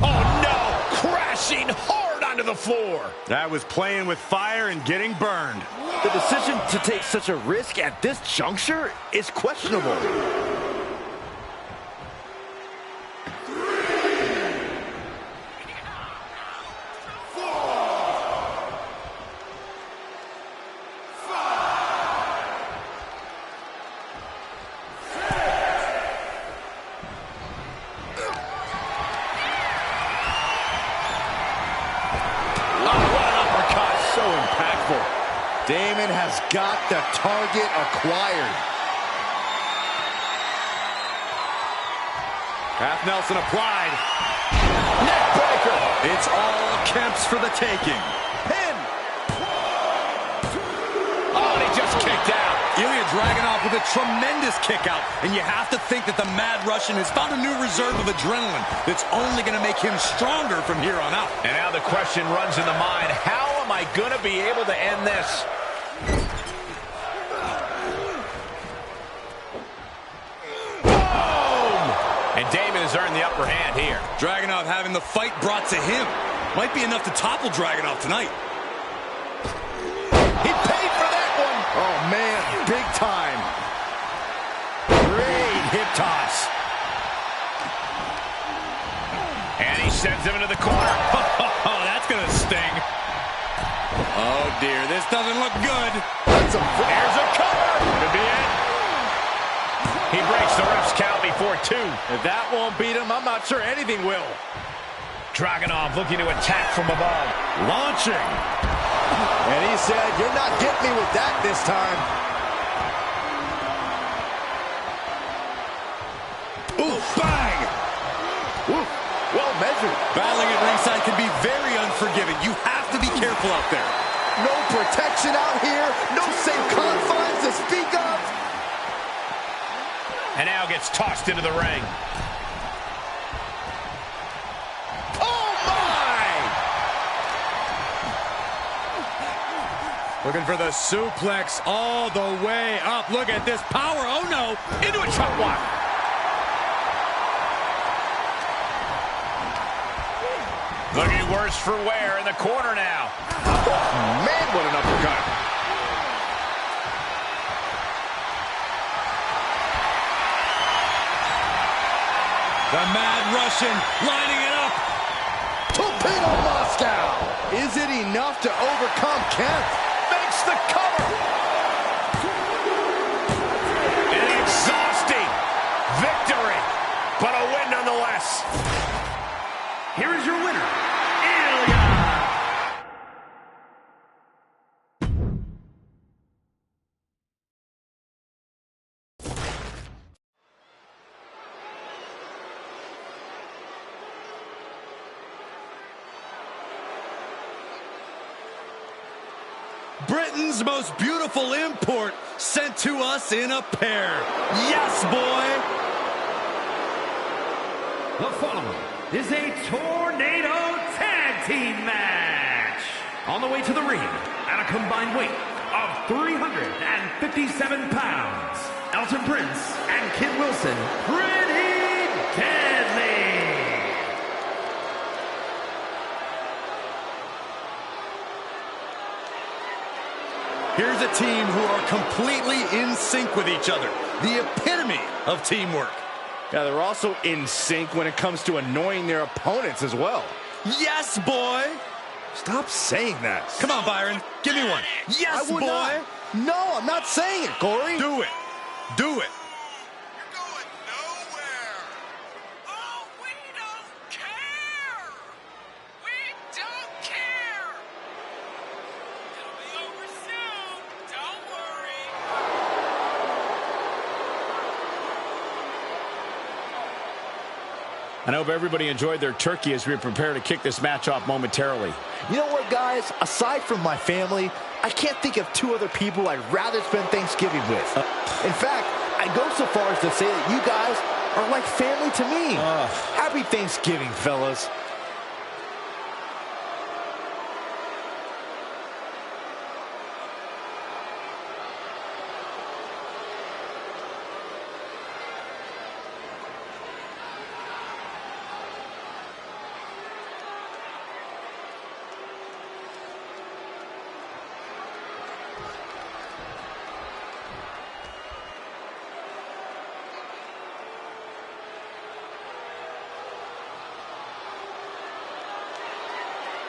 Oh, no! Crashing hard onto the floor. That was playing with fire and getting burned. The decision to take such a risk at this juncture is questionable. Damon has got the target acquired. Half Nelson applied. Neck breaker. It's all Kemp's for the taking. Pin. Oh, and he just kicked out. Ilya Dragunov with a tremendous kick out. And you have to think that the Mad Russian has found a new reserve of adrenaline that's only going to make him stronger from here on out. And now the question runs in the mind, how am I going to be able to end this? And Damon has earned the upper hand here. Dragunov having the fight brought to him. Might be enough to topple Dragunov tonight. He paid for that one. Oh, man, big time. Great hip toss. sends him into the corner. Oh, that's going to sting. Oh, dear. This doesn't look good. Here's a cover. Could be it. He breaks the ref's count before 2. If that won't beat him, I'm not sure anything will. Dragunov looking to attack from above. Launching. And he said, "You're not getting me with that this time." Ooh, bang! Ooh, well measured. Battling at ringside can be very unforgiving. You have to be careful out there. No protection out here. No safe confines to speak of. And now gets tossed into the ring. Looking for the suplex all the way up. Look at this power. Oh, no. Into a chop block. Looking worse for wear in the corner now. Oh, man, what an uppercut. The Mad Russian lining it up. Torpedo Moscow. Is it enough to overcome Kemp? Makes the cover. An exhausting victory, but a win nonetheless. Here is your winner, Ilya. Britain's most beautiful import sent to us in a pair. Yes, boy. The following is a Tornado Tag Team match. On the way to the ring at a combined weight of 357 pounds, Elton Prince and Kid Wilson, pretty deadly. Here's a team who are completely in sync with each other. The epitome of teamwork. Yeah, they're also in sync when it comes to annoying their opponents as well. Yes, boy. Stop saying that. Come on, Byron. Give me one. Yes, I would boy. not. No, I'm not saying it, Corey. Do it. Do it. You're going nowhere. Oh, we don't care. We don't care. It'll be over soon. Don't worry. And I hope everybody enjoyed their turkey as we prepare to kick this match off momentarily. You know what, guys? Aside from my family, I can't think of 2 other people I'd rather spend Thanksgiving with. In fact, I'd go so far as to say that you guys are like family to me. Happy Thanksgiving, fellas.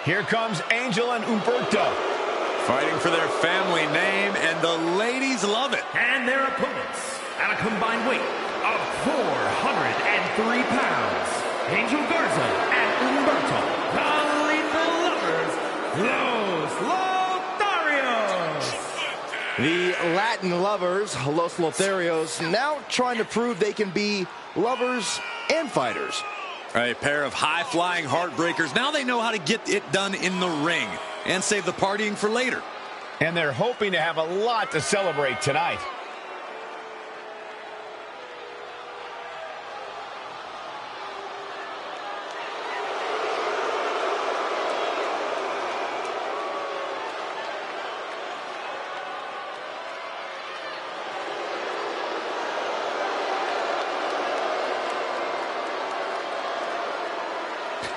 Here comes Angel and Umberto. Fighting for their family name, and the ladies love it. And their opponents at a combined weight of 403 pounds, Angel Garza and Umberto, the Lethal Lovers, Los Lotharios. The Latin lovers, Los Lotharios, now trying to prove they can be lovers and fighters. A pair of high-flying heartbreakers. Now they know how to get it done in the ring and save the partying for later. And they're hoping to have a lot to celebrate tonight.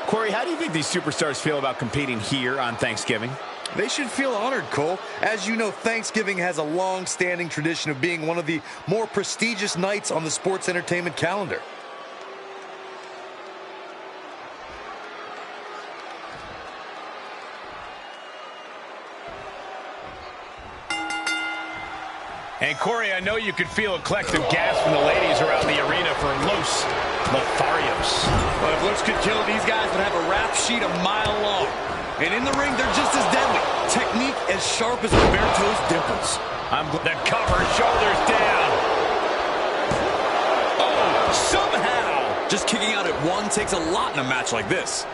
Corey, how do you think these superstars feel about competing here on Thanksgiving? They should feel honored, Cole. As you know, Thanksgiving has a long-standing tradition of being one of the more prestigious nights on the sports entertainment calendar. And Corey, I know you could feel a collective gasp from the ladies around the arena for Los Lotharios. But if looks could kill, these guys would have a rap sheet a mile long. And in the ring, they're just as deadly. Technique as sharp as Roberto's dimples. The cover, shoulders down. Oh, somehow! Just kicking out at one takes a lot in a match like this.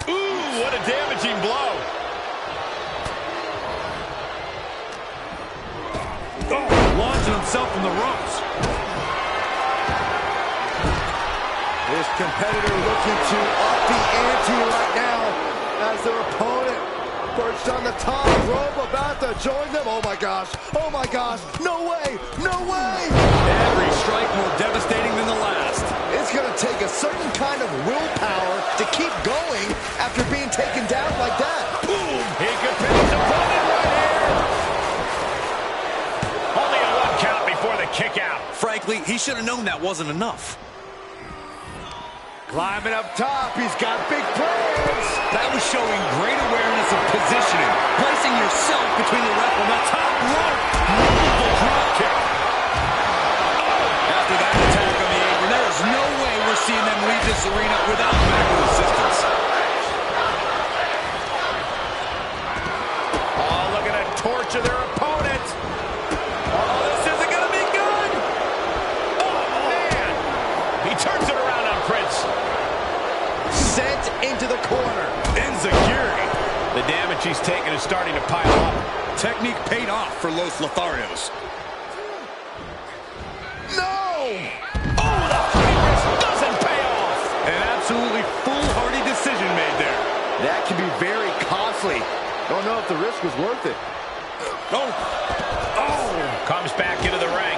Ooh, what a damaging blow. Oh, launching himself from the ropes. This competitor looking to up the ante right now as their opponent perched on the top rope about to join them. Oh my gosh, no way, no way! Every strike more devastating than the last. It's gonna take a certain kind of willpower to keep going after being taken down like that. Boom! He could pin his opponent right here. Only a 1 count before the kick out. Frankly, he should have known that wasn't enough. Climbing up top, he's got big plans. That was showing great awareness of positioning, placing yourself between the ref and the top rope. Beautiful drop kick. After that attack on the apron, there is no way we're seeing them leave this arena without medical assistance. Oh, looking to torture their opponent. Oh, this isn't going to be good. Oh, man. He turns it around on Prince. Sent into the corner. Insecurity. The damage he's taken is starting to pile up. Technique paid off for Los Lotharios. No! Oh, the high risk doesn't pay off. An absolutely foolhardy decision made there. That can be very costly. Don't know if the risk was worth it. Oh! Comes back into the ring.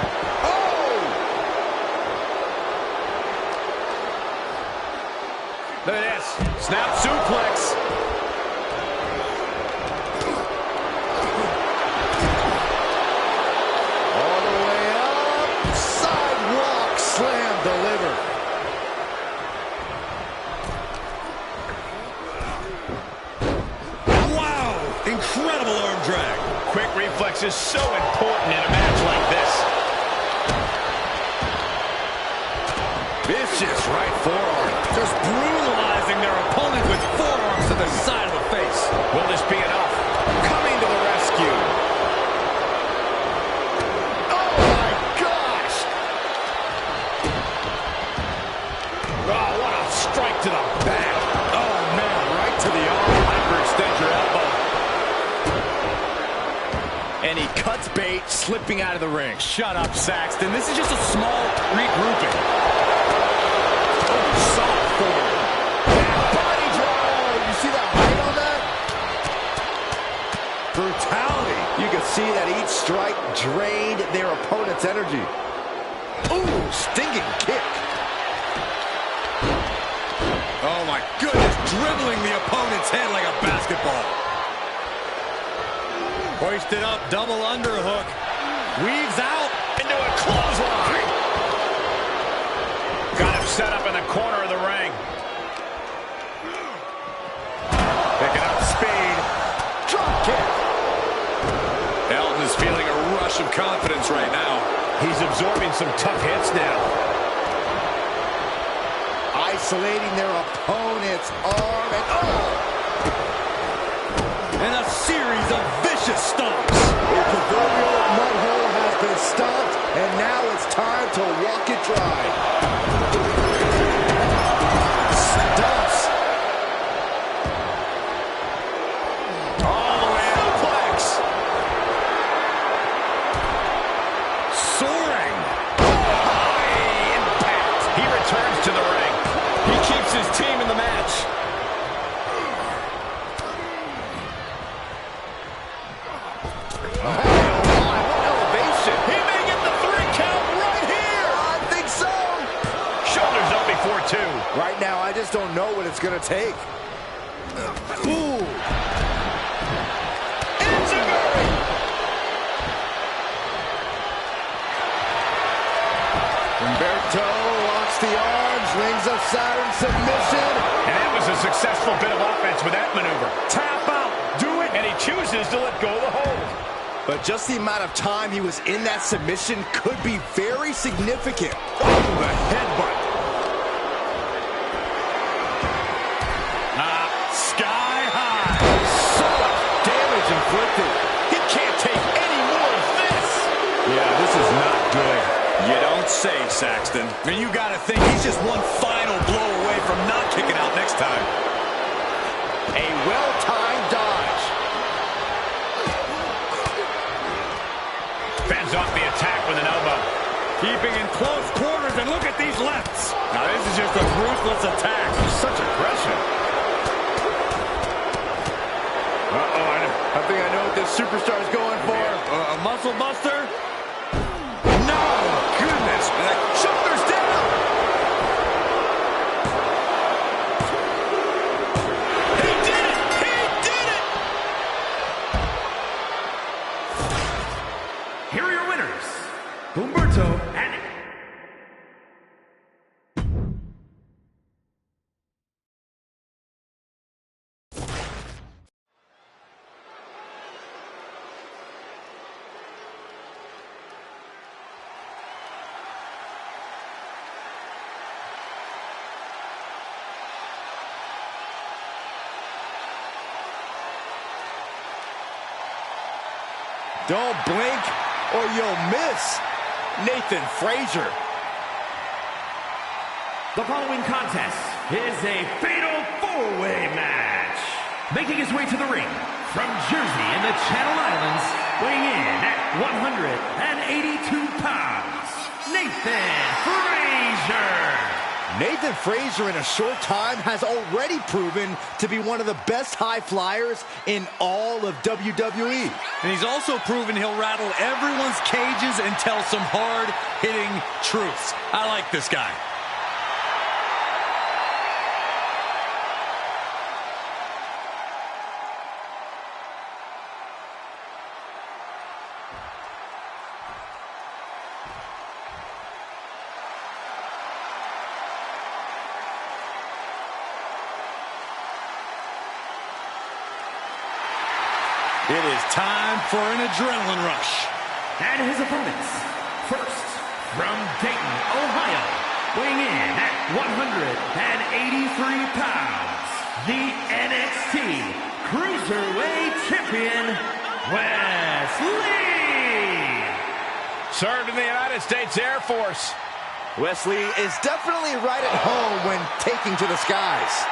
Look at this. Snap suplex. All the way up. Sidewalk slam delivered. Wow! Incredible arm drag. Quick reflex is so important in a match like this. Vicious right forearm. Just brutalizing their opponent with forearms to the side of the face. Will this be enough? Coming to the rescue. Oh my gosh! Oh, what a strike to the back. Oh, man, right to the arm. Hyperextend your elbow. And he cuts bait, slipping out of the ring. Shut up, Saxton. This is just a small regrouping. Soft forward. Body drop. You see that height on that? Brutality. You can see that each strike drained their opponent's energy. Ooh, stinging kick. Oh, my goodness. Dribbling the opponent's head like a basketball. Hoisted up, double underhook. Weaves out Into a clothesline. Got him set up in the corner of the ring. Picking up speed. Drop kick. Elton is feeling a rush of confidence right now. He's absorbing some tough hits now. Isolating their opponent's arm and And a series of vicious stomps. the proverbial mud hole has been stomped, and now it's time to walk it dry. Stomps. All the way out. Suplex. Soaring. High impact. He returns to the ring. He keeps his team in the match. Elevation. He may get the 3 count right here. I think so. Shoulders up before 2. Right now, I just don't know what it's going to take. Ooh. Enziguri. Humberto locks the arms, rings of Saturn submission. And that was a successful bit of offense with that maneuver. Tap out. Do it. And he chooses to let go of the hold. But just the amount of time he was in that submission could be very significant. Oh, the headbutt. Sky high. So much damage inflicted. He can't take any more of this. Yeah, this is not good. You don't say, Saxton. I mean, you got to think he's just one final blow away from not kicking out next time. A well-timed dodge. Fends off the attack with an elbow. Keeping in close quarters, and look at these lefts. Now, this is just a ruthless attack. Such aggression. I think I know what this superstar is going for. A muscle buster? No! Goodness! Shoulders down! He did it! He did it! Here are your winners, Humberto and... Don't blink or you'll miss. Nathan Frazier. The following contest is a fatal four-way match. Making his way to the ring from Jersey in the Channel Islands, weighing in at 182 pounds, Nathan Frazier. Nathan Frazier in a short time has already proven to be one of the best high flyers in all of WWE. And he's also proven he'll rattle everyone's cages and tell some hard-hitting truths. I like this guy. It is time for an adrenaline rush. And his opponents, first from Dayton, Ohio, weighing in at 183 pounds, the NXT Cruiserweight Champion, Wesley. Served in the United States Air Force. Wesley is definitely right at home when taking to the skies.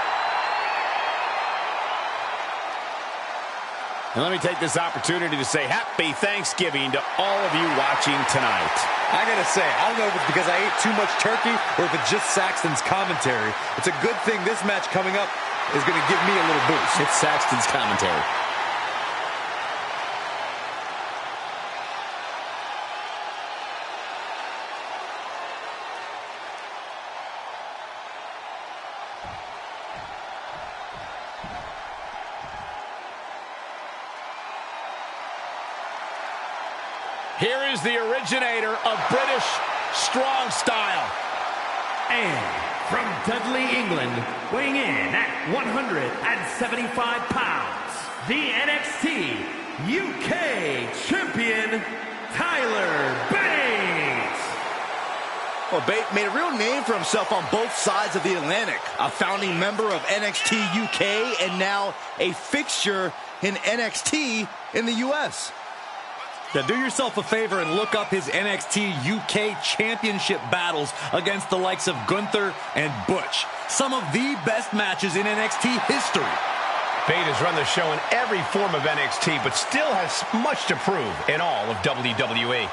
And let me take this opportunity to say happy Thanksgiving to all of you watching tonight. I gotta say, I don't know if it's because I ate too much turkey or if it's just Saxton's commentary. It's a good thing this match coming up is gonna give me a little boost. It's Saxton's commentary. Here is the originator of British strong style. And from Dudley, England, weighing in at 175 pounds, the NXT UK Champion, Tyler Bates. Well, Bates made a real name for himself on both sides of the Atlantic. A founding member of NXT UK and now a fixture in NXT in the US. Now do yourself a favor and look up his NXT UK Championship battles against the likes of Gunther and Butch. Some of the best matches in NXT history. Bates has run the show in every form of NXT, but still has much to prove in all of WWE.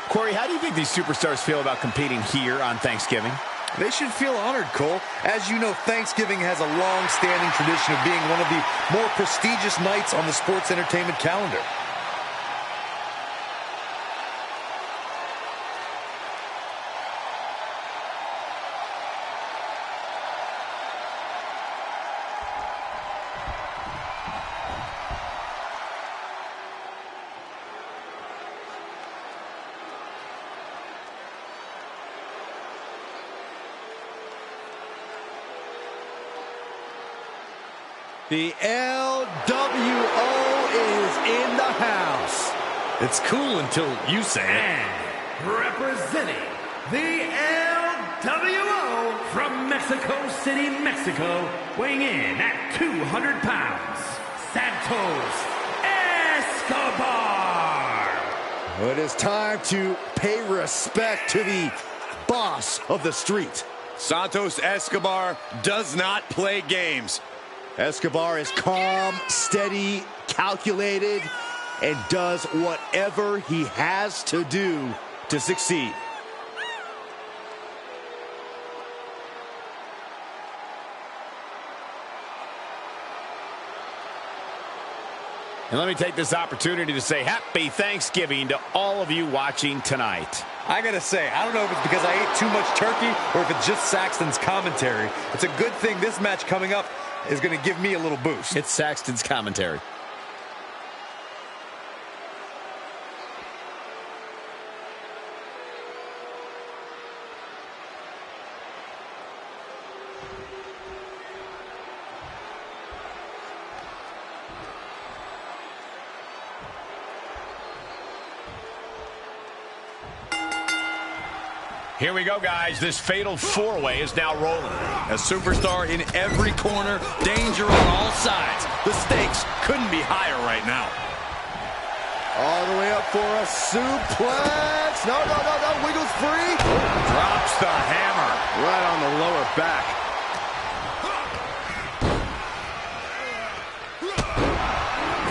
Corey, how do you think these superstars feel about competing here on Thanksgiving? They should feel honored, Cole. As you know, Thanksgiving has a long-standing tradition of being one of the more prestigious nights on the sports entertainment calendar. The LWO is It's cool until you say it. And representing the LWO from Mexico City, Mexico, weighing in at 200 pounds, Santos Escobar. It is time to pay respect to the boss of the street. Santos Escobar does not play games. Escobar is calm, steady, calculated, and does whatever he has to do to succeed. And let me take this opportunity to say happy Thanksgiving to all of you watching tonight. I gotta say, I don't know if it's because I ate too much turkey or if it's just Saxton's commentary. It's a good thing this match coming up is gonna give me a little boost. It's Saxton's commentary. Here we go, guys. This fatal four-way is now rolling. A superstar in every corner, danger on all sides. The stakes couldn't be higher right now. All the way up for a suplex. No, wiggles free. Drops the hammer. Right on the lower back.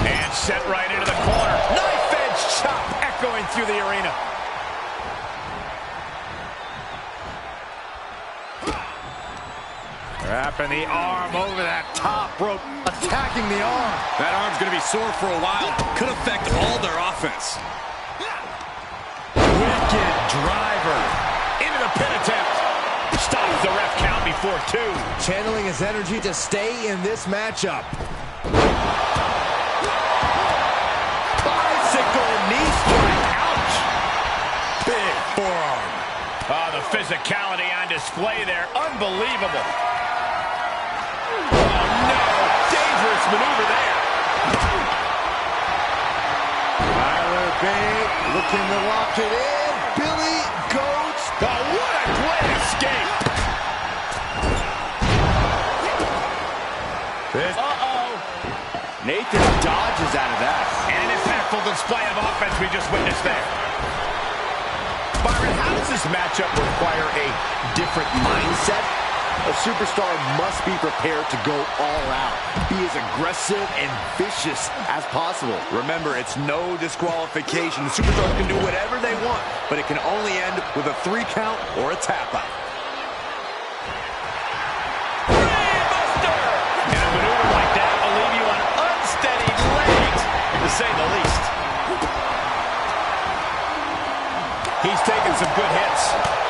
And set right into the corner. Knife edge chop echoing through the arena. Wrapping the arm over that top rope. Attacking the arm. That arm's going to be sore for a while. Could affect all their offense. Wicked driver. Into the pin attempt. Stops the ref count before two. Channeling his energy to stay in this matchup. Bicycle knee strike. Ouch. Big forearm. Oh, the physicality on display there. Unbelievable. Dangerous maneuver there. Tyler Bate looking to lock it in. Billy Goats. Oh, what a great escape. Nathan dodges out of that. And an impactful display of offense we just witnessed there. Byron, how does this matchup require a different mindset? A superstar must be prepared to go all out. Be as aggressive and vicious as possible. Remember, it's no disqualification. The superstars can do whatever they want, but it can only end with a 3 count or a tap out. And a maneuver like that will leave you on unsteady legs, to say the least. He's taking some good hits.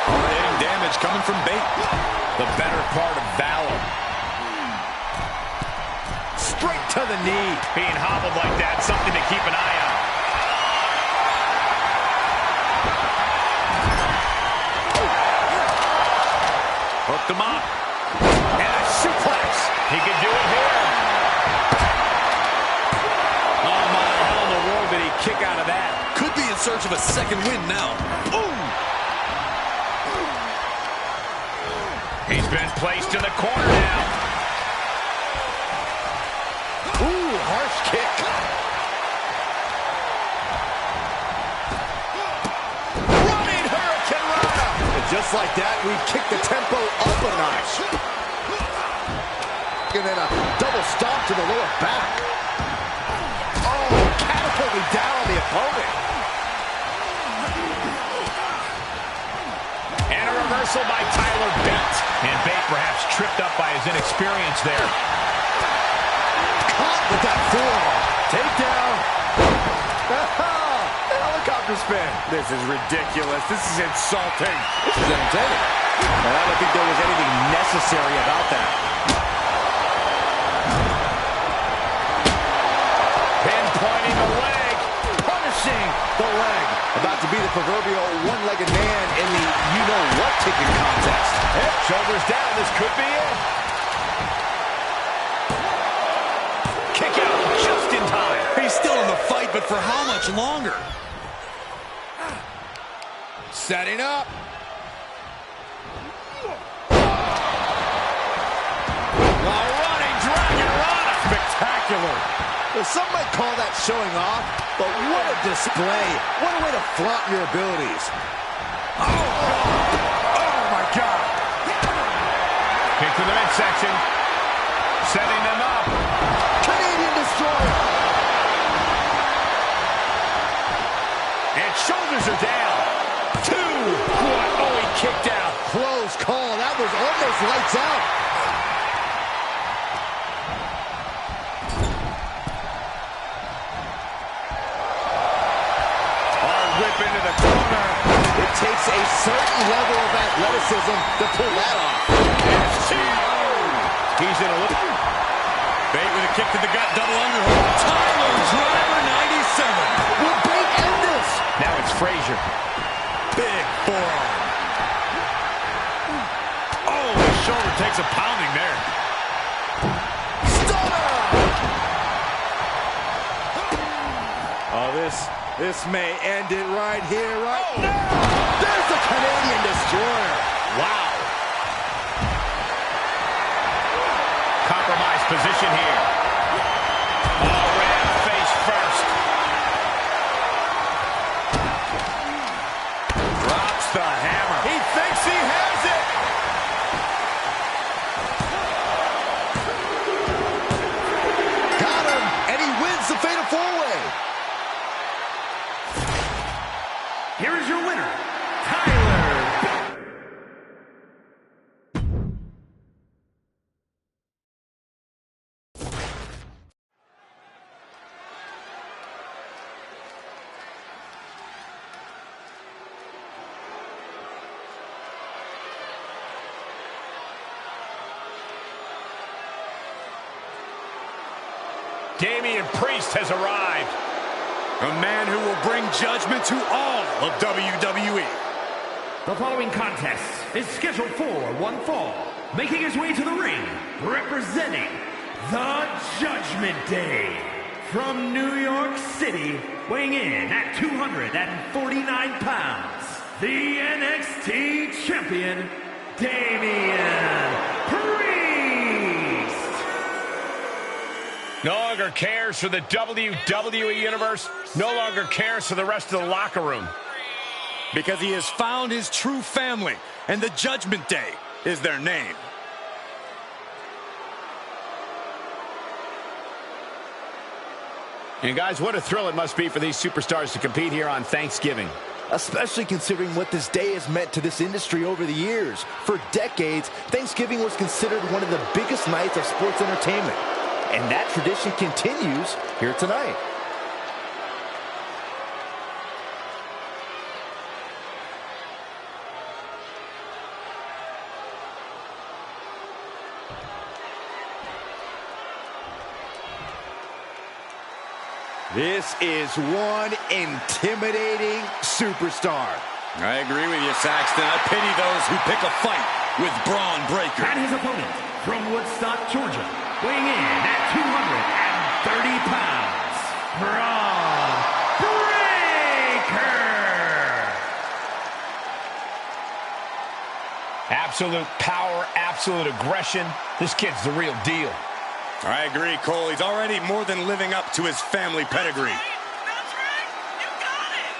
Hard-hitting damage coming from Bate. The better part of valor. Straight to the knee. Being hobbled like that, something to keep an eye on. Hooked him up. And a suplex. He can do it here. Oh, my, how in the world did he kick out of that? Could be in search of a second win now. Ooh. He's been placed in the corner now. Ooh, harsh kick. Running Hurricane Rana. And just like that, we kick the tempo up a notch. And then a double stomp to the lower back. Oh, catapulting down on the opponent. And a reversal by Tyler Bate. And Bate perhaps tripped up by his inexperience there. Caught with that forearm. Takedown. Helicopter spin. This is ridiculous. This is insulting. This is entertaining. And I don't think there was anything necessary about that. Pinpointing the leg. Punishing the leg. About to be the proverbial one-legged man in the you-know-what kicking contest. Yep, shoulders down. This could be it. Kick out just in time. He's still in the fight, but for how much longer? setting up. While running, dragon run. Spectacular. Well, some might call that showing off, but what a display. What a way to flaunt your abilities. Oh my God. Kick to the midsection. Setting them up. Canadian Destroyer. And shoulders are down. 2. What? Oh, he kicked out. Close call. That was almost lights out. Whip into the corner. It takes a certain level of athleticism to pull that off. He's in a little. Bate with a kick to the gut, double underhook. Tyler Driver 97. Will Bate end this? Now it's Frazier. Big forearm. Oh, his shoulder takes a pounding there. Stunner! Oh, this may end it right here, right now. There's the Canadian Destroyer. Wow. Compromised position here. Oh, ran face first. Drops the hammer. He thinks he has it. Got him, and he wins the Fatal 4-Way. Here is your winner, Tyler. Damian Priest has arrived. A man who will bring judgment to all of WWE. The following contest is scheduled for one fall. Making his way to the ring, representing the Judgment Day. From New York City, weighing in at 249 pounds, the NXT Champion, Damian Priest. No longer cares for the WWE Universe. No longer cares for the rest of the locker room. Because he has found his true family, and the Judgment Day is their name. And guys, what a thrill it must be for these superstars to compete here on Thanksgiving. Especially considering what this day has meant to this industry over the years. For decades, Thanksgiving was considered one of the biggest nights of sports entertainment. And that tradition continues here tonight. This is one intimidating superstar. I agree with you, Saxton. I pity those who pick a fight with Braun Breaker. And his opponent from Woodstock, Georgia, weighing in at 230 pounds, Braun Breaker. Absolute power, absolute aggression. This kid's the real deal. I agree, Cole. He's already more than living up to his family pedigree. That's right. You got it.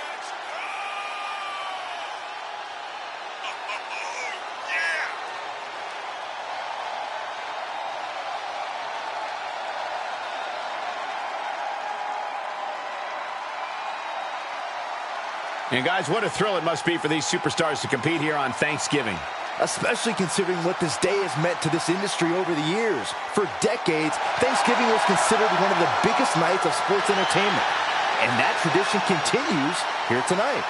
Let's go. Yeah. And guys, what a thrill it must be for these superstars to compete here on Thanksgiving. Especially considering what this day has meant to this industry over the years. For decades, Thanksgiving was considered one of the biggest nights of sports entertainment. And that tradition continues here tonight.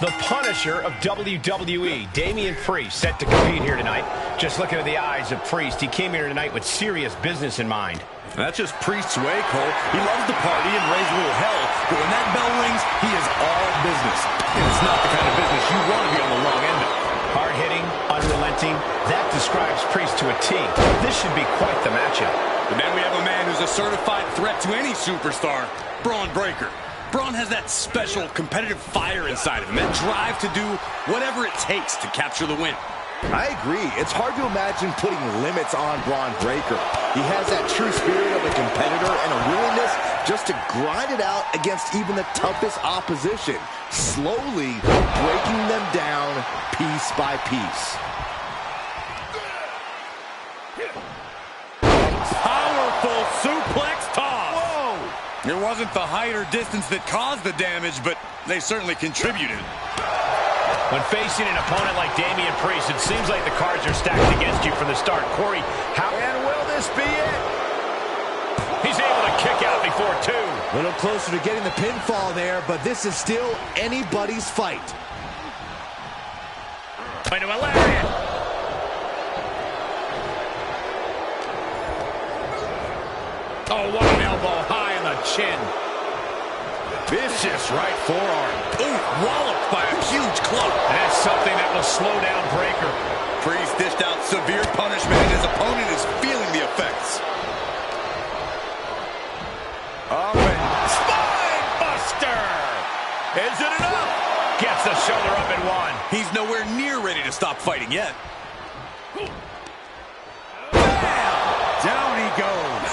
The Punisher of WWE, Damian Priest, set to compete here tonight. Just looking at the eyes of Priest, he came here tonight with serious business in mind. That's just Priest's way, Cole. He loves to party and raise a little hell, but when that bell rings, he is all business. And it's not the kind of business you want to be on the wrong end of. Hard-hitting, unrelenting, that describes Priest to a T. This should be quite the matchup. And then we have a man who's a certified threat to any superstar, Braun Breaker. Braun has that special competitive fire inside of him, that drive to do whatever it takes to capture the win. I agree. It's hard to imagine putting limits on Braun Breaker. He has that true spirit of a competitor and a willingness just to grind it out against even the toughest opposition, slowly breaking them down piece by piece. Powerful suplex toss. Whoa! It wasn't the height or distance that caused the damage, but they certainly contributed. When facing an opponent like Damian Priest, it seems like the cards are stacked against you from the start. Corey, how... And will this be it? He's able to kick out before two. A little closer to getting the pinfall there, but this is still anybody's fight. Into a lariat. Oh, what an elbow high on the chin. Vicious right forearm. Ooh, walloped by a huge club. And that's something that will slow down Breaker. Priest dished out severe punishment, and his opponent is feeling the effects. Up and spine buster. Is it enough? Gets the shoulder up and one. He's nowhere near ready to stop fighting yet. Bam! Down he goes.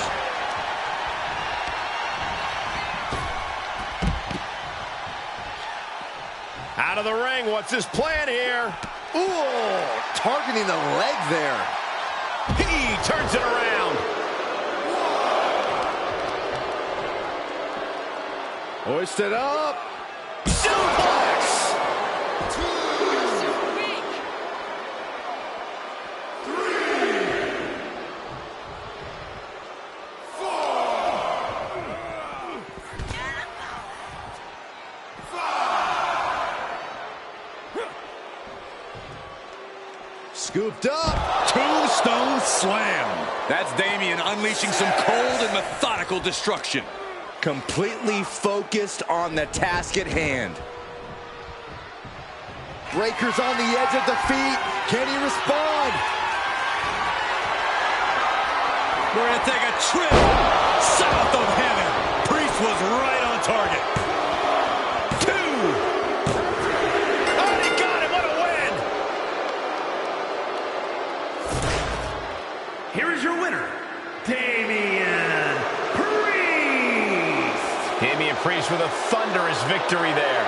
Out of the ring, what's his plan here? Ooh, targeting the leg there. He turns it around. Hoisted up. Suplex. Scooped up. Tombstone slam. That's Damian unleashing some cold and methodical destruction. Completely focused on the task at hand. Breaker's on the edge of defeat. Can he respond? We're going to take a trip south of heaven. Priest was right on target. Two. Oh, he got him. What a win. Here is your winner, Damian Priest. Damian Priest with a thunderous victory there.